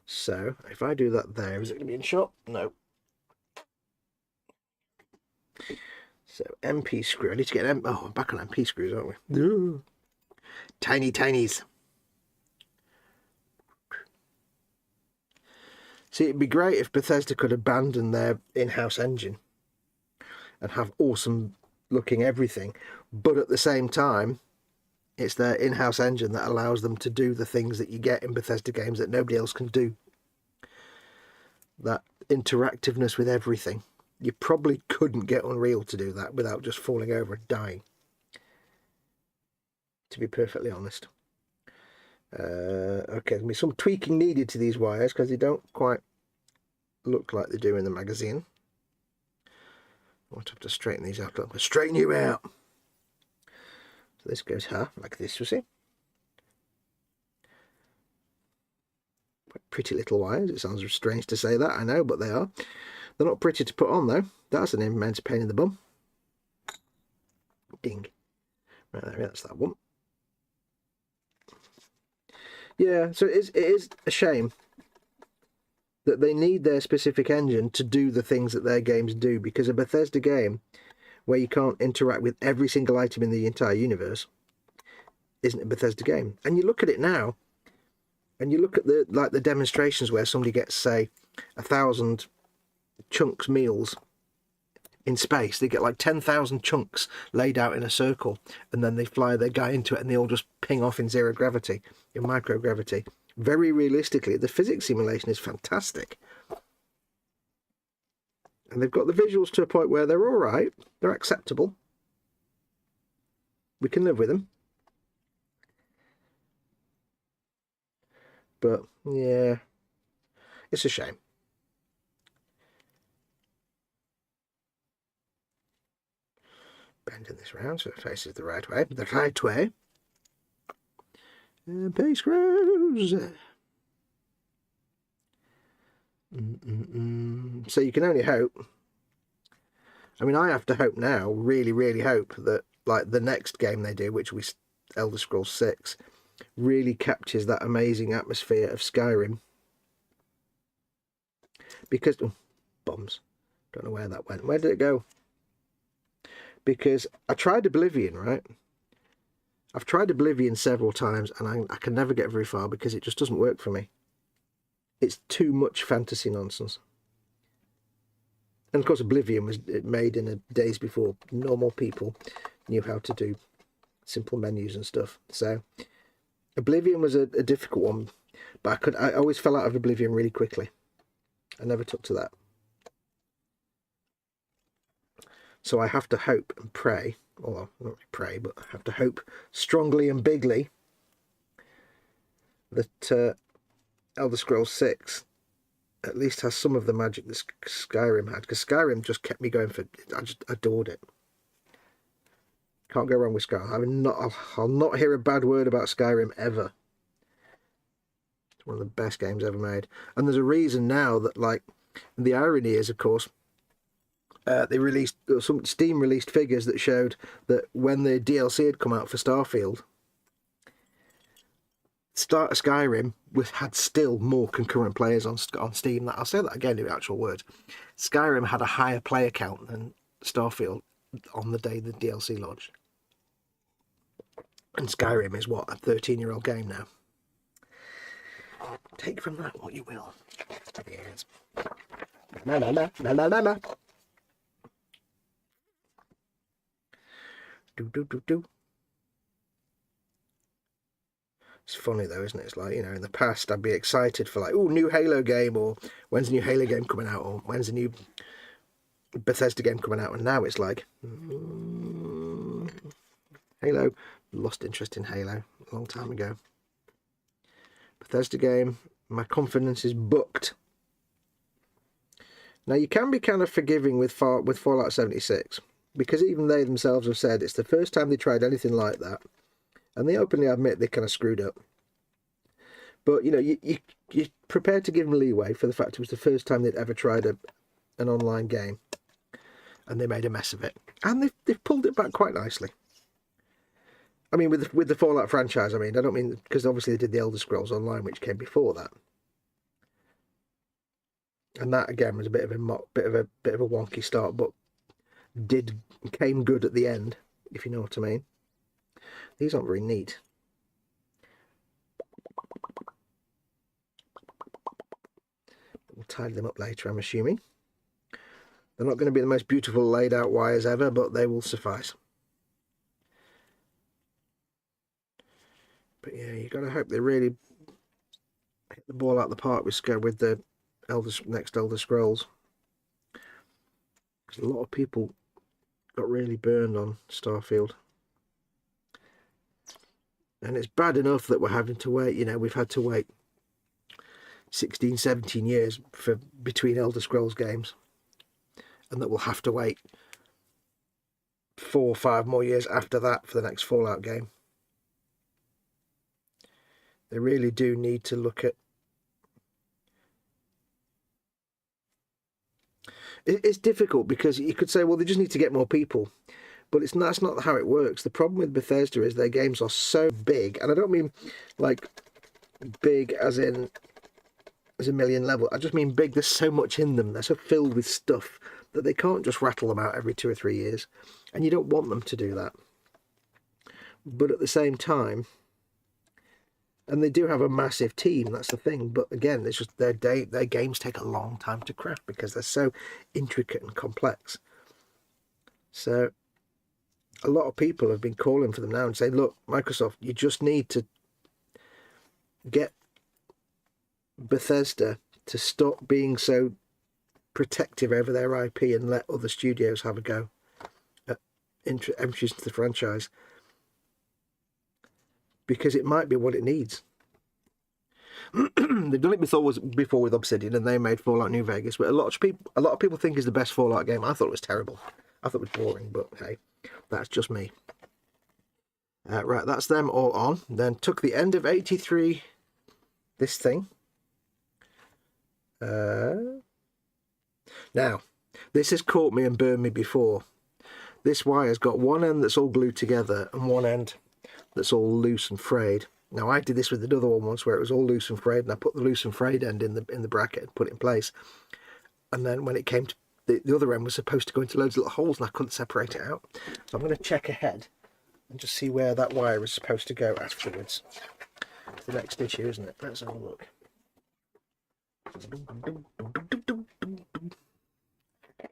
So if I do that there, is it going to be in shot? No. So MP screw. I need to get I'm back on MP screws, aren't we? Ooh. Tiny tinies. See, it'd be great if Bethesda could abandon their in-house engine and have awesome looking everything, but at the same time, it's their in-house engine that allows them to do the things that you get in Bethesda games that nobody else can do. That interactiveness with everything. You probably couldn't get Unreal to do that without just falling over and dying, to be perfectly honest. Okay, there's going to be some tweaking needed to these wires because they don't quite look like they do in the magazine. I might have to straighten these out. I'll straighten you out. So this goes like this, you see. Pretty little wires. It sounds strange to say that, I know, but they are. They're not pretty to put on, though. That's an immense pain in the bum. Ding. Right, there, that's that one. Yeah, so it is a shame that they need their specific engine to do the things that their games do, because a Bethesda game where you can't interact with every single item in the entire universe isn't a Bethesda game. And you look at it now, and you look at the demonstrations where somebody gets, say, 1,000 chunks meals in space. They get like 10,000 chunks laid out in a circle, and then they fly their guy into it and they all just ping off in zero gravity, in microgravity. Very realistically, the physics simulation is fantastic, and they've got the visuals to a point where they're all right, they're acceptable, we can live with them. But yeah, it's a shame. bending this round so it faces the right way. The right way. And paste screws. So you can only hope. I mean, I have to hope now, really, really hope that like the next game they do, which was Elder Scrolls 6, really captures that amazing atmosphere of Skyrim. Because, oh, bombs. Don't know where that went. Where did it go? Because I tried Oblivion, right? I've tried Oblivion several times and I can never get very far because it just doesn't work for me. It's too much fantasy nonsense. And of course Oblivion was made in the days before normal people knew how to do simple menus and stuff. So Oblivion was a difficult one, but I always fell out of Oblivion really quickly. I never took to that. So I have to hope and pray, well, not really pray, but I have to hope strongly and bigly that Elder Scrolls 6 at least has some of the magic that Skyrim had, because Skyrim just kept me going for, I just adored it. Can't go wrong with Skyrim. I'll not hear a bad word about Skyrim ever. It's one of the best games ever made. And there's a reason now that, like, the irony is, of course, they released, some Steam released figures that showed that when the DLC had come out for Starfield, Skyrim had still more concurrent players on Steam. I'll say that again in actual words. Skyrim had a higher player count than Starfield on the day the DLC launched. And Skyrim is what, a 13-year-old game now. Take from that what you will. Yes. La la la la la la la. Do. It's funny though, isn't it? It's like, you know, in the past I'd be excited for like, oh, new Halo game, or when's the new Halo game coming out, or when's the new Bethesda game coming out, and now it's like, Halo, lost interest in Halo a long time ago. Bethesda game, my confidence is booked. Now you can be kind of forgiving with Fallout 76, because even they themselves have said it's the first time they tried anything like that. And they openly admit they kind of screwed up. But, you know, you're prepared to give them leeway for the fact it was the first time they'd ever tried an online game. And they made a mess of it. And they've pulled it back quite nicely. I mean, with the Fallout franchise, I mean, I don't mean, because obviously they did the Elder Scrolls Online, which came before that. And that, again, was a bit of a wonky start, but came good at the end, if you know what I mean. These aren't very neat. We'll tidy them up later, I'm assuming. They're not going to be the most beautiful laid out wires ever, but they will suffice. But yeah, you've got to hope they really hit the ball out of the park with the next Elder Scrolls. Because a lot of people got really burned on Starfield. And it's bad enough that we're having to wait, you know, we've had to wait 16, 17 years between Elder Scrolls games. And that we'll have to wait 4 or 5 more years after that for the next Fallout game. They really do need to look at... It's difficult because you could say, well, they just need to get more people. But that's not how it works. The problem with Bethesda is their games are so big, and I don't mean like big as in as a million level. I just mean big. There's so much in them. They're so filled with stuff that they can't just rattle them out every 2 or 3 years, and you don't want them to do that. But at the same time, and they do have a massive team. That's the thing. But again, it's just their games take a long time to craft because they're so intricate and complex. So a lot of people have been calling for them now and saying, look, Microsoft, you just need to get Bethesda to stop being so protective over their IP and let other studios have a go at introducing the franchise. Because it might be what it needs. They've done it before with Obsidian, and they made Fallout New Vegas, but a lot of people think is the best Fallout game. I thought it was terrible. I thought it was boring, but hey. That's just me. Right, that's them all on. Then took the end of 83, this thing. Now, this has caught me and burned me before. This wire's got one end that's all glued together and one end that's all loose and frayed. Now, I did this with another one once where it was all loose and frayed, and I put the loose and frayed end in the bracket and put it in place. And then when it came to the other end was supposed to go into loads of little holes and I couldn't separate it out. So I'm going to check ahead and just see where that wire is supposed to go afterwards. It's the next issue, isn't it? Let's have a look.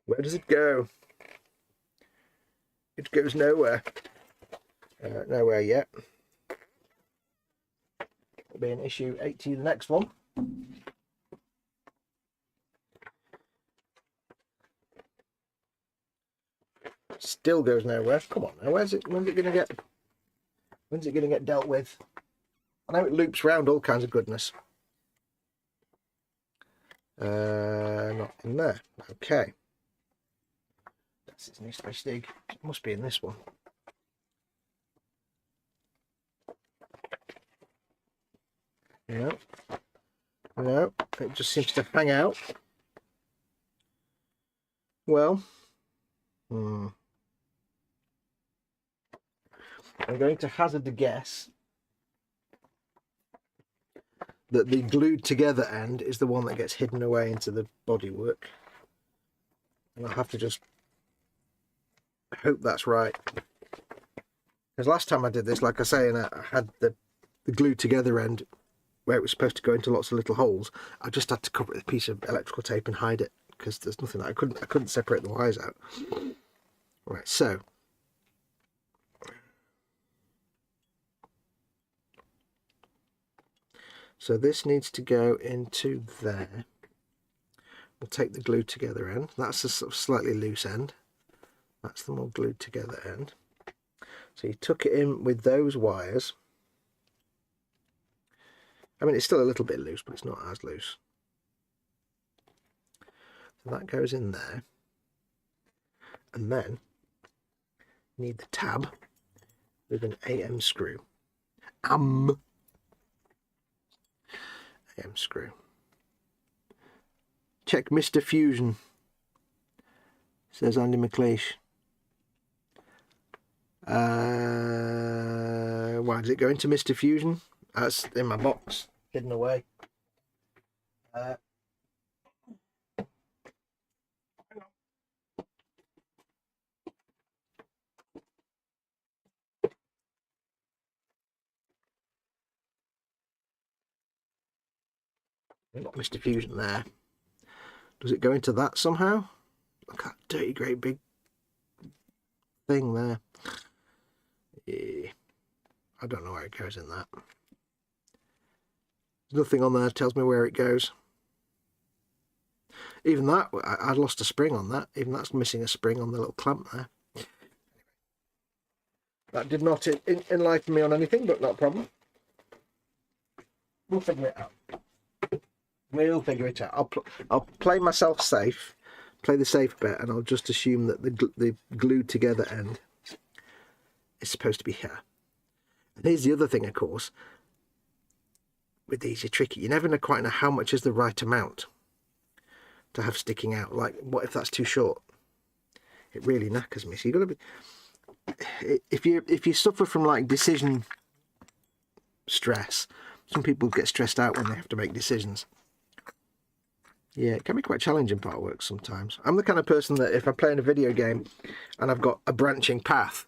Where does it go? It goes nowhere. Nowhere yet. It'll be in issue 80, the next one. Still goes nowhere. Come on now, when's it gonna get dealt with? I know it loops round all kinds of goodness. Not in there. Okay. That's its new space dig. It must be in this one. No. No, it just seems to hang out. Well, I'm going to hazard a guess that the glued together end is the one that gets hidden away into the bodywork. And I'll have to just hope that's right. Because last time I did this, like I say, and I had the glued together end where it was supposed to go into lots of little holes, I just had to cover it with a piece of electrical tape and hide it because there's nothing that I couldn't separate the wires out. Right, so this needs to go into there. We'll take the glued together end. That's a sort of slightly loose end. That's the more glued together end. So you tuck it in with those wires. I mean, it's still a little bit loose, but it's not as loose. So that goes in there. And then you need the tab with an AM screw. AM screw. Check Mr. Fusion, says Andy McLeish. Why does it go into Mr. Fusion? That's in my box, hidden away. Got Mr. Fusion there. Does it go into that somehow? Look at that dirty great big thing there. Yeah. I don't know where it goes in that. There's nothing on there that tells me where it goes. Even that, I lost a spring on that. Even that's missing a spring on the little clamp there. That did not enlighten me on anything, but not a problem. We'll figure it out. We'll figure it out. I'll play myself safe, play the safe bet, and I'll just assume that the glued together end is supposed to be here. And here's the other thing, of course. With these, you're tricky. You never quite know how much is the right amount to have sticking out. Like, what if that's too short? It really knackers me. So you've got to be... If you suffer from, like, decision stress, some people get stressed out when they have to make decisions. Yeah, it can be quite challenging part work sometimes. I'm the kind of person that if I'm playing a video game and I've got a branching path,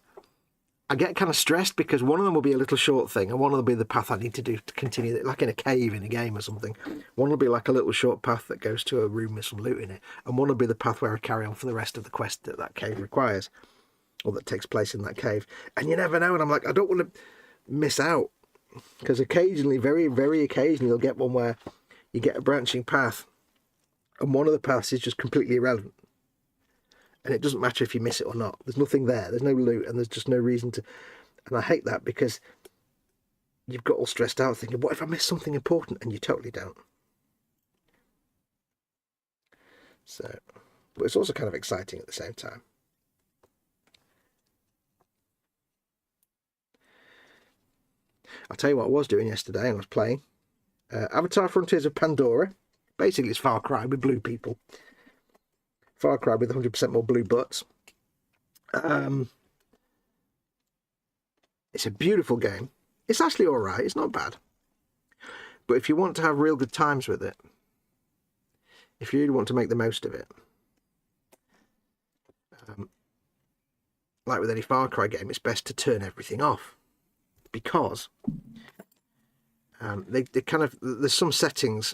I get kind of stressed because one of them will be a little short thing and one will be the path I need to do to continue, like in a cave in a game or something. One will be like a little short path that goes to a room with some loot in it, and one will be the path where I carry on for the rest of the quest that that cave requires, or that takes place in that cave. And you never know, and I'm like, I don't want to miss out, because occasionally, very, very occasionally, you'll get one where you get a branching path and one of the paths is just completely irrelevant. And it doesn't matter if you miss it or not. There's nothing there. There's no loot, and there's just no reason to... And I hate that because you've got all stressed out thinking, what if I miss something important? And you totally don't. So, but it's also kind of exciting at the same time. I'll tell you what I was doing yesterday, and I was playing Avatar Frontiers of Pandora. Basically, it's Far Cry with blue people. Far Cry with 100% more blue butts. It's a beautiful game. It's actually all right. It's not bad. But if you want to have real good times with it, if you really want to make the most of it, like with any Far Cry game, it's best to turn everything off, because they kind of, there's some settings.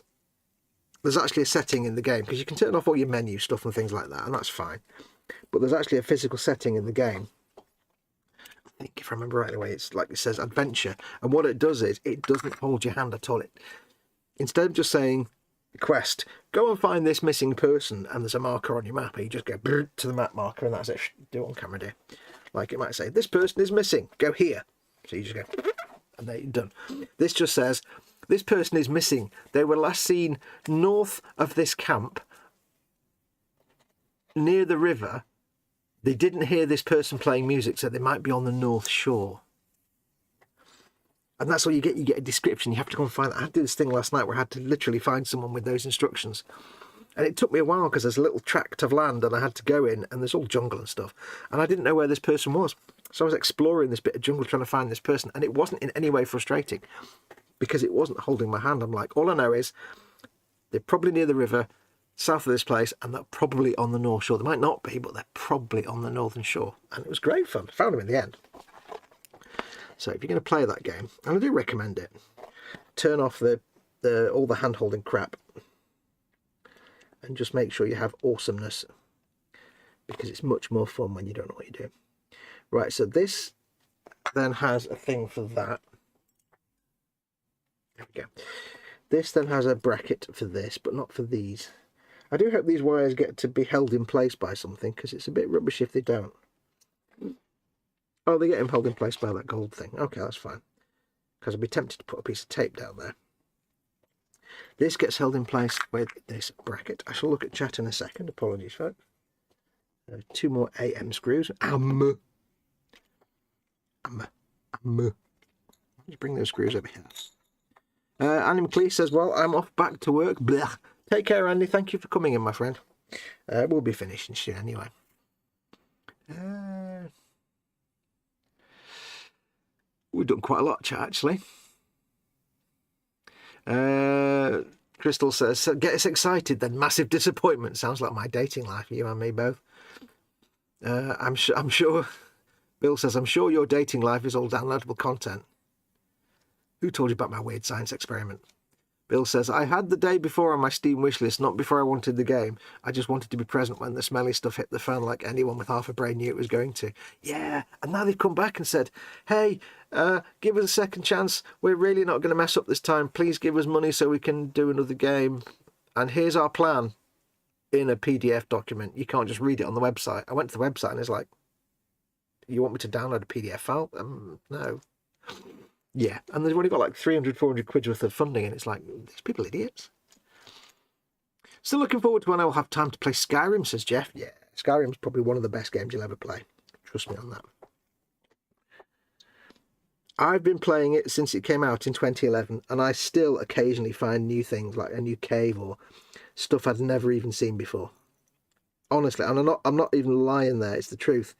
There's actually a setting in the game, because you can turn off all your menu stuff and things like that, and that's fine. But there's actually a physical setting in the game. I think, if I remember right away, it's like it says adventure, and what it does is it doesn't hold your hand at all. Instead of just saying quest, go and find this missing person, and there's a marker on your map, and you just go to the map marker, and that's it. Do it on camera, dear. Like it might say, this person is missing, go here. So you just go, and then you're done. This just says, this person is missing. They were last seen north of this camp, near the river. They didn't hear this person playing music, so they might be on the North Shore. And that's all you get. You get a description. You have to go and find that. I had to do this thing last night where I had to literally find someone with those instructions. And it took me a while, because there's a little tract of land and I had to go in, and there's all jungle and stuff. And I didn't know where this person was. So I was exploring this bit of jungle trying to find this person. And it wasn't in any way frustrating, because it wasn't holding my hand. I'm like, all I know is they're probably near the river, south of this place, and they're probably on the North Shore. They might not be, but they're probably on the Northern Shore. And it was great fun. I found them in the end. So if you're going to play that game, and I do recommend it, turn off all the hand-holding crap, and just make sure you have awesomeness, because it's much more fun when you don't know what you're doing. Right, so this then has a thing for that. There we go. This then has a bracket for this, but not for these. I do hope these wires get to be held in place by something, because it's a bit rubbish if they don't. Oh, they get him held in place by that gold thing. Okay, that's fine. Because I'd be tempted to put a piece of tape down there. This gets held in place with this bracket. I shall look at chat in a second. Apologies, folks. 2 more AM screws. Let's bring those screws over here. Andy McLeese says, well, I'm off back to work. Blech. Take care, Andy. Thank you for coming in, my friend. We'll be finishing soon anyway. We've done quite a lot, chat, actually. Crystal says, get us excited, then massive disappointment. Sounds like my dating life, you and me both. I'm sure. Bill says, I'm sure your dating life is all downloadable content. Who told you about my weird science experiment? Bill says, I had the day before on my Steam wishlist, not before I wanted the game. I just wanted to be present when the smelly stuff hit the fan, like anyone with half a brain knew it was going to. Yeah, and now they've come back and said, hey, give us a second chance. We're really not going to mess up this time. Please give us money so we can do another game. And here's our plan in a PDF document. You can't just read it on the website. I went to the website and it's like, you want me to download a PDF file? No. Yeah, and they've only got like 300, 400 quid worth of funding, and it's like, these people are idiots. Still looking forward to when I'll have time to play Skyrim, says Jeff. Yeah, Skyrim's probably one of the best games you'll ever play. Trust me on that. I've been playing it since it came out in 2011, and I still occasionally find new things, like a new cave or stuff I'd never even seen before. Honestly, and I'm not even lying there, it's the truth.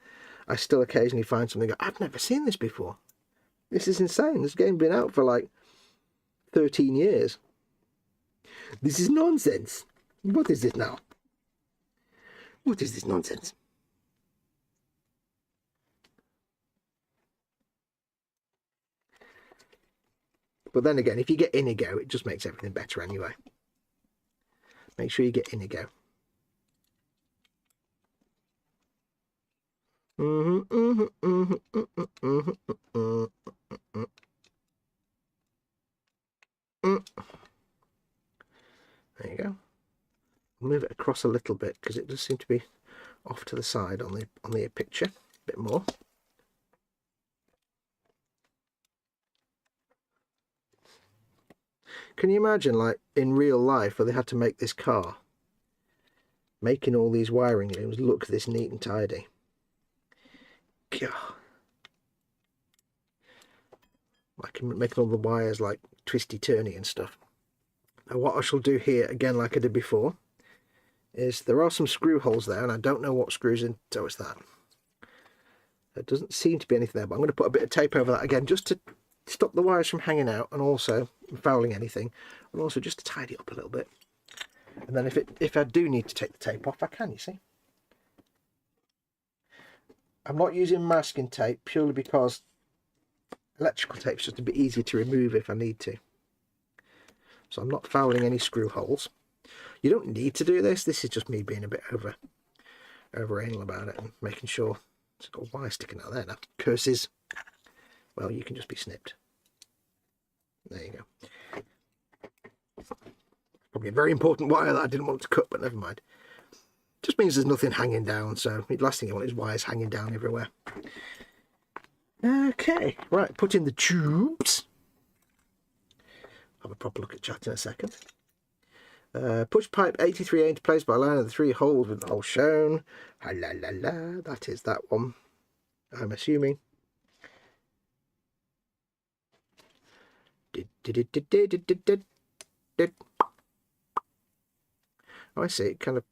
I still occasionally find something, I've never seen this before. This is insane. This game's been out for like 13 years. This is nonsense. What is this now? What is this nonsense? But then again, if you get Inigo, it just makes everything better anyway. Make sure you get Inigo. There you go. I'll move it across a little bit because it does seem to be off to the side on the picture a bit more. Can you imagine, like, in real life where they had to make this car, making all these wiring looms look this neat and tidy? God. like making all the wires like twisty turny and stuff. Now what I shall do here, again like I did before, is there are some screw holes there, and I don't know what screws in. So it's that. There doesn't seem to be anything there, but I'm going to put a bit of tape over that again, just to stop the wires from hanging out, and also fouling anything, and also just to tidy up a little bit. And then if I do need to take the tape off, I can, you see. I'm not using masking tape purely because electrical tape is just a bit easier to remove if I need to. So I'm not fouling any screw holes. You don't need to do this. This is just me being a bit over anal about it and making sure. It's got a wire sticking out there now. Curses. Well, you can just be snipped. There you go. Probably a very important wire that I didn't want to cut, but never mind. Just means there's nothing hanging down, so the last thing you want is wires hanging down everywhere. Okay, right, put in the tubes. Have a proper look at chat in a second. Push pipe 83A into place by line of the 3 holes with the hole shown. Ha la la la, that is that one, I'm assuming. Oh, I see, it kind of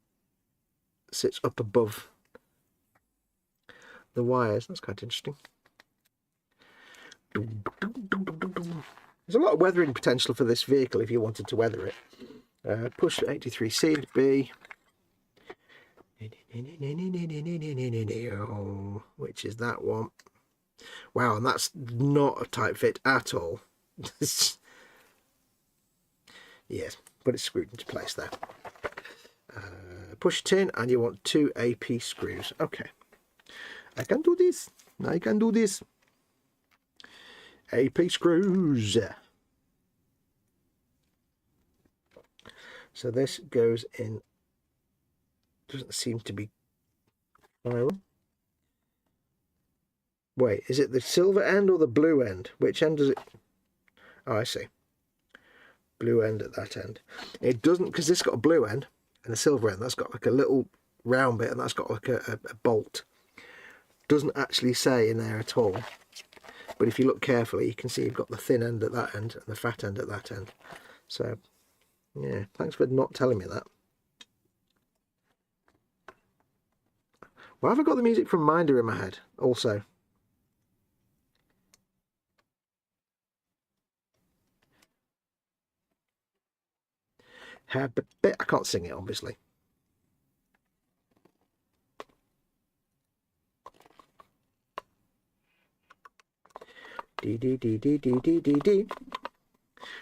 sits up above the wires. That's quite interesting. There's a lot of weathering potential for this vehicle if you wanted to weather it. Push 83C to B, which is that one. Wow, and that's not a tight fit at all. Yes, but it's screwed into place there. Push it in, and you want 2 AP screws. Okay, I can do this. I can do this. AP screws. So this goes in. Doesn't seem to be spiral. Wait, is it the silver end or the blue end? Which end does it? Oh, I see. Blue end at that end. It doesn't, because this got a blue end and a silver end. That's got like a little round bit, and that's got like a bolt. Doesn't actually say in there at all. But if you look carefully, you can see you've got the thin end at that end and the fat end at that end. So, yeah, thanks for not telling me that. Why have I got the music from Minder in my head also? I can't sing it, obviously. D.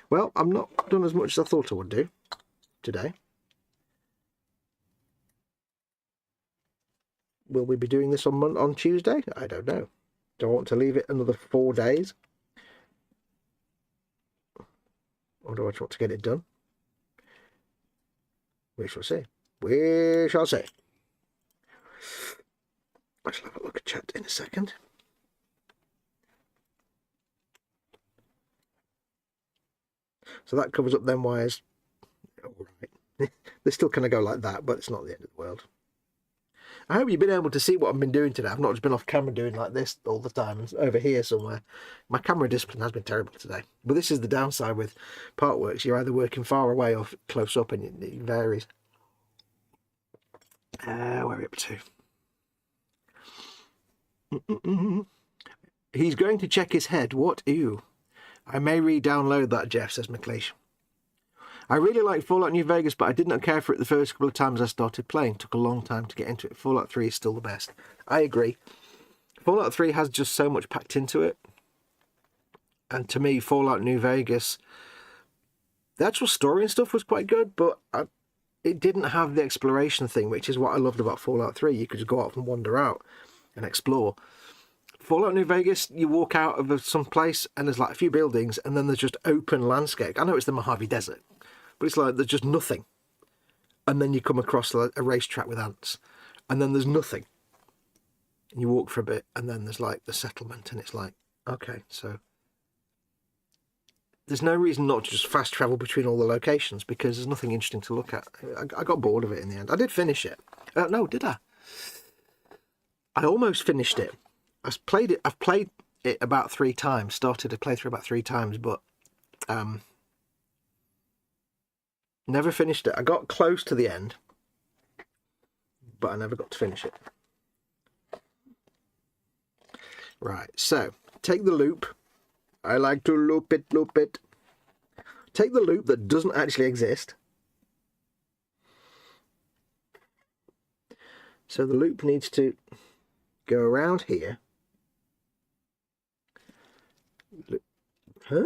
Well, I'm not done as much as I thought I would do today. Will we be doing this on Tuesday? I don't know. Do I want to leave it another 4 days? Or do I want to get it done? We shall see. We shall see. I shall have a look at chat in a second. So that covers up them wires. All right. They're still kind of go like that, but it's not the end of the world. I hope you've been able to see what I've been doing today. I've not just been off camera doing like this all the time and over here somewhere. My camera discipline has been terrible today. But this is the downside with partworks. You're either working far away or close up, and it varies. Where are we up to? He's going to check his head. What? Ew. I may re-download that, Jeff, says McLeish. I really like Fallout New Vegas, but I did not care for it the first couple of times I started playing. Took a long time to get into it. Fallout 3 is still the best. I agree. Fallout 3 has just so much packed into it. And to me, Fallout New Vegas, the actual story and stuff was quite good, but it didn't have the exploration thing, which is what I loved about Fallout 3. You could just go out and wander out and explore. Fallout New Vegas, you walk out of some place and there's like a few buildings, and then there's just open landscape. I know it's the Mojave Desert, but it's like there's just nothing. And then you come across a racetrack with ants, and then there's nothing. And you walk for a bit, and then there's like the settlement, and it's like, okay, so there's no reason not to just fast travel between all the locations, because there's nothing interesting to look at. I got bored of it in the end. I did finish it. No, did I? I almost finished it. I've played it about 3 times. Started to play through about 3 times, but never finished it. I got close to the end, but I never got to finish it. Right, so take the loop. I like to loop it, loop it. Take the loop that doesn't actually exist. So the loop needs to go around here. Huh?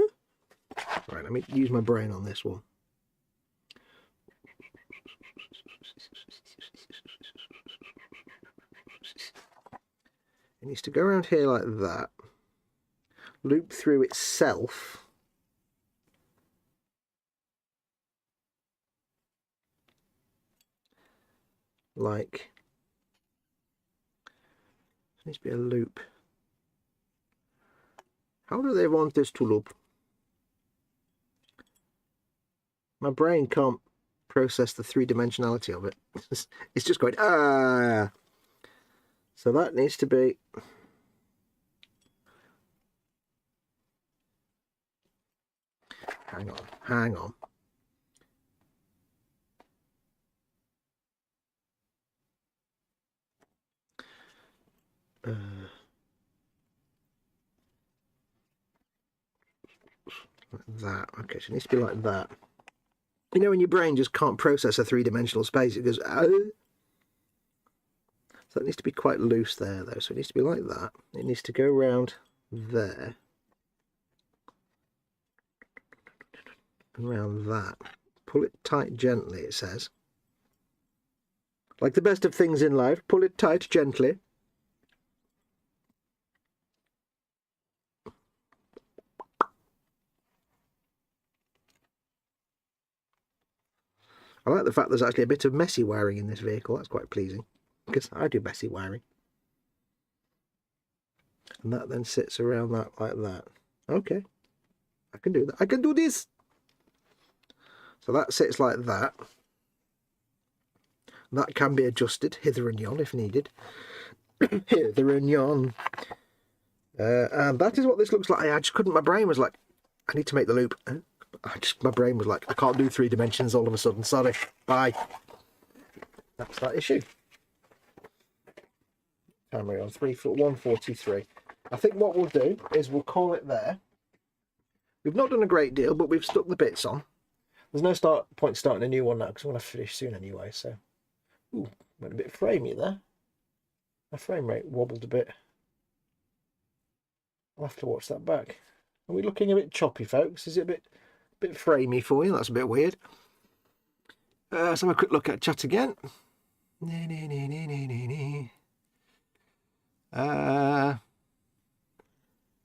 Right, let me use my brain on this one. It needs to go around here like that. Loop through itself. Like, there needs to be a loop. How do they want this to loop? My brain can't process the 3-dimensionality of it. It's just going, ah. So that needs to be. Hang on, hang on. Like that. Okay, so it needs to be like that. You know, when your brain just can't process a 3-dimensional space, it goes, ah. So it needs to be quite loose there, though. So it needs to be like that. It needs to go around there. Around that. Pull it tight gently, it says. Like the best of things in life, pull it tight gently. I like the fact there's actually a bit of messy wiring in this vehicle. That's quite pleasing, because I do messy wiring. And that then sits around that like that. Okay, I can do that. I can do this. So that sits like that. That can be adjusted hither and yon if needed. Hither and yon. And that is what this looks like. I just couldn't. My brain was like, I need to make the loop. My brain was like, I can't do 3 dimensions all of a sudden. Sorry. Bye. That's that issue. Camera on 143. I think what we'll do is we'll call it there. We've not done a great deal, but we've stuck the bits on. There's no point starting a new one now because I want to finish soon anyway. So, ooh, went a bit framey there. My frame rate wobbled a bit. I'll have to watch that back. Are we looking a bit choppy, folks? Is it a bit framey for you? That's a bit weird. Let's have a quick look at chat again.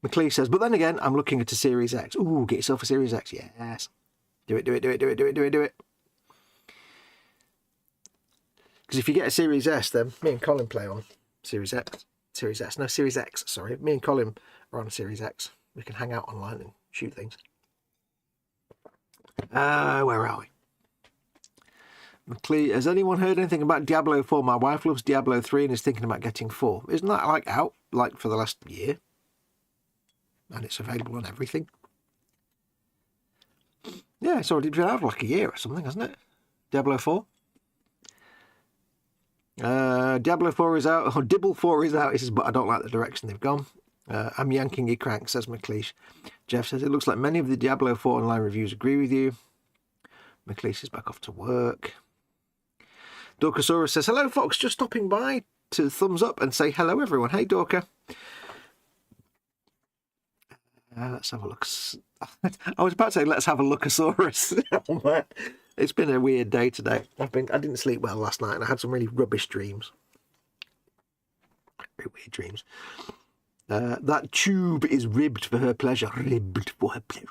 McLeese says, but then again, I'm looking at a Series X. Ooh, get yourself a Series X. Yes. Do it, do it, do it, do it, do it, do it, do it. Because if you get a Series S, then me and Colin play on Series X. Series S. No, Series X, sorry. Me and Colin are on a Series X. We can hang out online and shoot things. Where are we? McLeese, has anyone heard anything about Diablo 4? My wife loves Diablo 3 and is thinking about getting 4. Isn't that like out like for the last year? And it's available on everything. Yeah, it's already been out for like a year or something, hasn't it? Diablo 4. Diablo 4 is out. Oh, Dibble 4 is out. He says, but I don't like the direction they've gone. I'm yanking you crank, says McLeish. Jeff says, it looks like many of the Diablo 4 online reviews agree with you. McLeish is back off to work. Dorkasaurus says, hello, Fox. Just stopping by to thumbs up and say hello, everyone. Hey, Dorka. Let's have a look. I was about to say, let's have a lookasaurus. Oh, man. It's been a weird day today. I didn't sleep well last night and I had some really rubbish dreams. Very weird dreams. That tube is ribbed for her pleasure. Ribbed for her pleasure.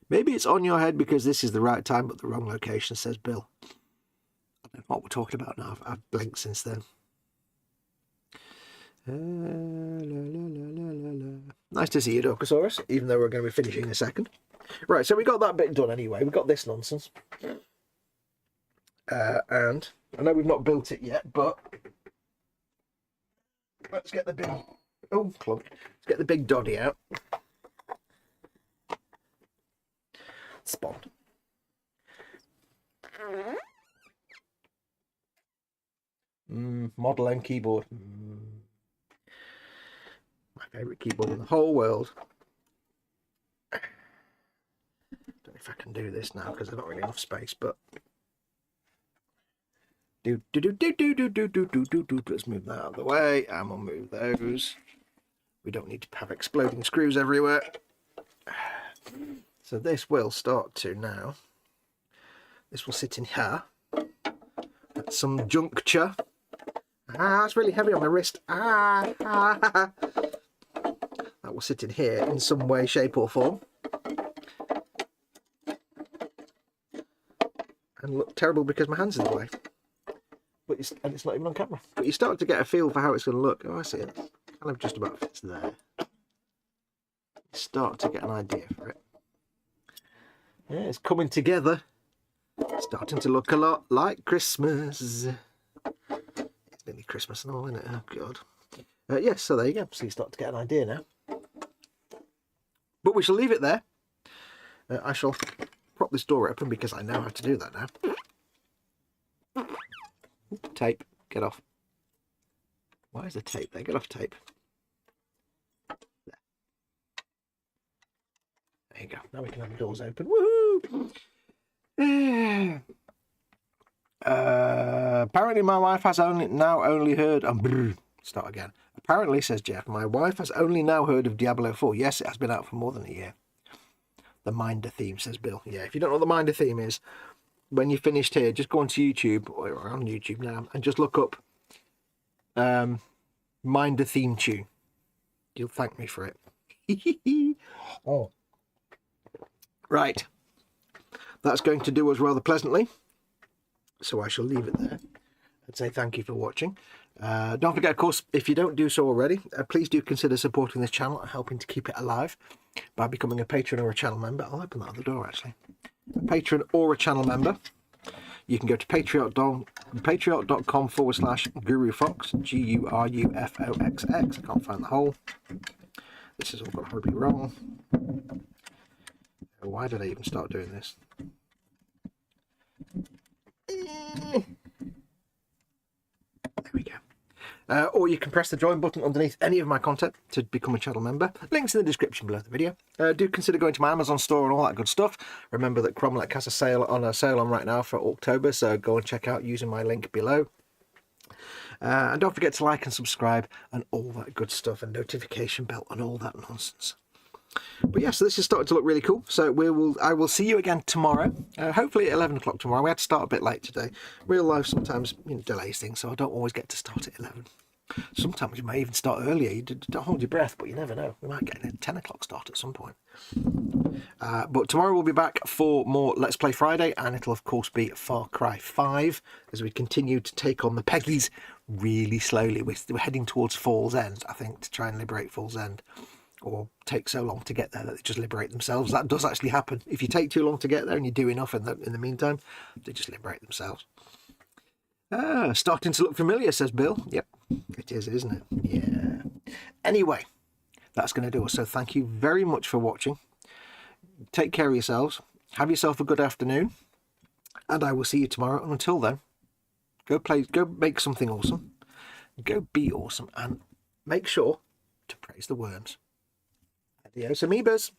Maybe it's on your head because this is the right time but the wrong location, says Bill. I don't know what we're talking about now. I've blinked since then. Nice to see you, Dorkasaurus, even though we're going to be finishing in a second. Right, so we got that bit done anyway. We got this nonsense. And I know we've not built it yet, but let's get the bin Oh, clunk. Let's get the big doddy out. Spot. Model N keyboard. My favourite keyboard in the whole world. Don't know if I can do this now because I've not really enough space, but let's move that out of the way, and we'll move those. We don't need to have exploding screws everywhere. So this will start to now. This will sit in here at some juncture. It's really heavy on my wrist. That will sit in here in some way, shape or form. And look terrible because my hand's in the way. But and it's not even on camera. But you start to get a feel for how it's going to look. Oh, I see it. Kind of just about fits there. You start to get an idea for it. Yeah, it's coming together. It's starting to look a lot like Christmas. It's nearly Christmas and all, isn't it? Oh, God. Yes, so there you go. So you start to get an idea now. But we shall leave it there. I shall prop this door open because I know how to do that now. Tape, get off. Why is the tape there? Get off tape. There you go. Now we can have the doors open. Woohoo! Apparently my wife has only heard... start again. Apparently, says Jeff, my wife has only now heard of Diablo 4. Yes, it has been out for more than a year. The Minder theme, says Bill. Yeah, if you don't know what the Minder theme is, when you're finished here, just go onto YouTube, or on YouTube now, and just look up Minder theme tune. You'll thank me for it. Oh. Right. That's going to do us rather pleasantly. So I shall leave it there and say thank you for watching. Don't forget, of course, if you don't do so already, please do consider supporting this channel and helping to keep it alive by becoming a patron or a channel member. I'll open that other door, actually. A patron or a channel member. You can go to patreon.com/gurufoxx, GURUFOXX. I can't find the hole. This has all got horribly wrong. Why did I even start doing this? There we go. Or you can press the join button underneath any of my content to become a channel member. Links in the description below the video. Do consider going to my Amazon store and all that good stuff. Remember that Cromlech has a sale on right now for October, so go and check out using my link below. And don't forget to like and subscribe and all that good stuff, and notification bell and all that nonsense. But yeah, so this is starting to look really cool. So I will see you again tomorrow. Hopefully at 11 o'clock tomorrow. We had to start a bit late today. Real life sometimes delays things, so I don't always get to start at 11. Sometimes you may even start earlier. You don't hold your breath, but you never know. We might get a 10 o'clock start at some point. But tomorrow we'll be back for more Let's Play Friday, and it'll of course be Far Cry 5 as we continue to take on the Peggies really slowly. We're heading towards Fall's End, I think, to try and liberate Fall's End. Or take so long to get there that they just liberate themselves. That does actually happen. If you take too long to get there and you do enough in the meantime, they just liberate themselves. Starting to look familiar, says Bill. Yep, it is, isn't it? Yeah. Anyway, that's going to do us. So thank you very much for watching. Take care of yourselves. Have yourself a good afternoon. And I will see you tomorrow. And until then, go make something awesome. Go be awesome. And make sure to praise the worms. Adios, amoebas.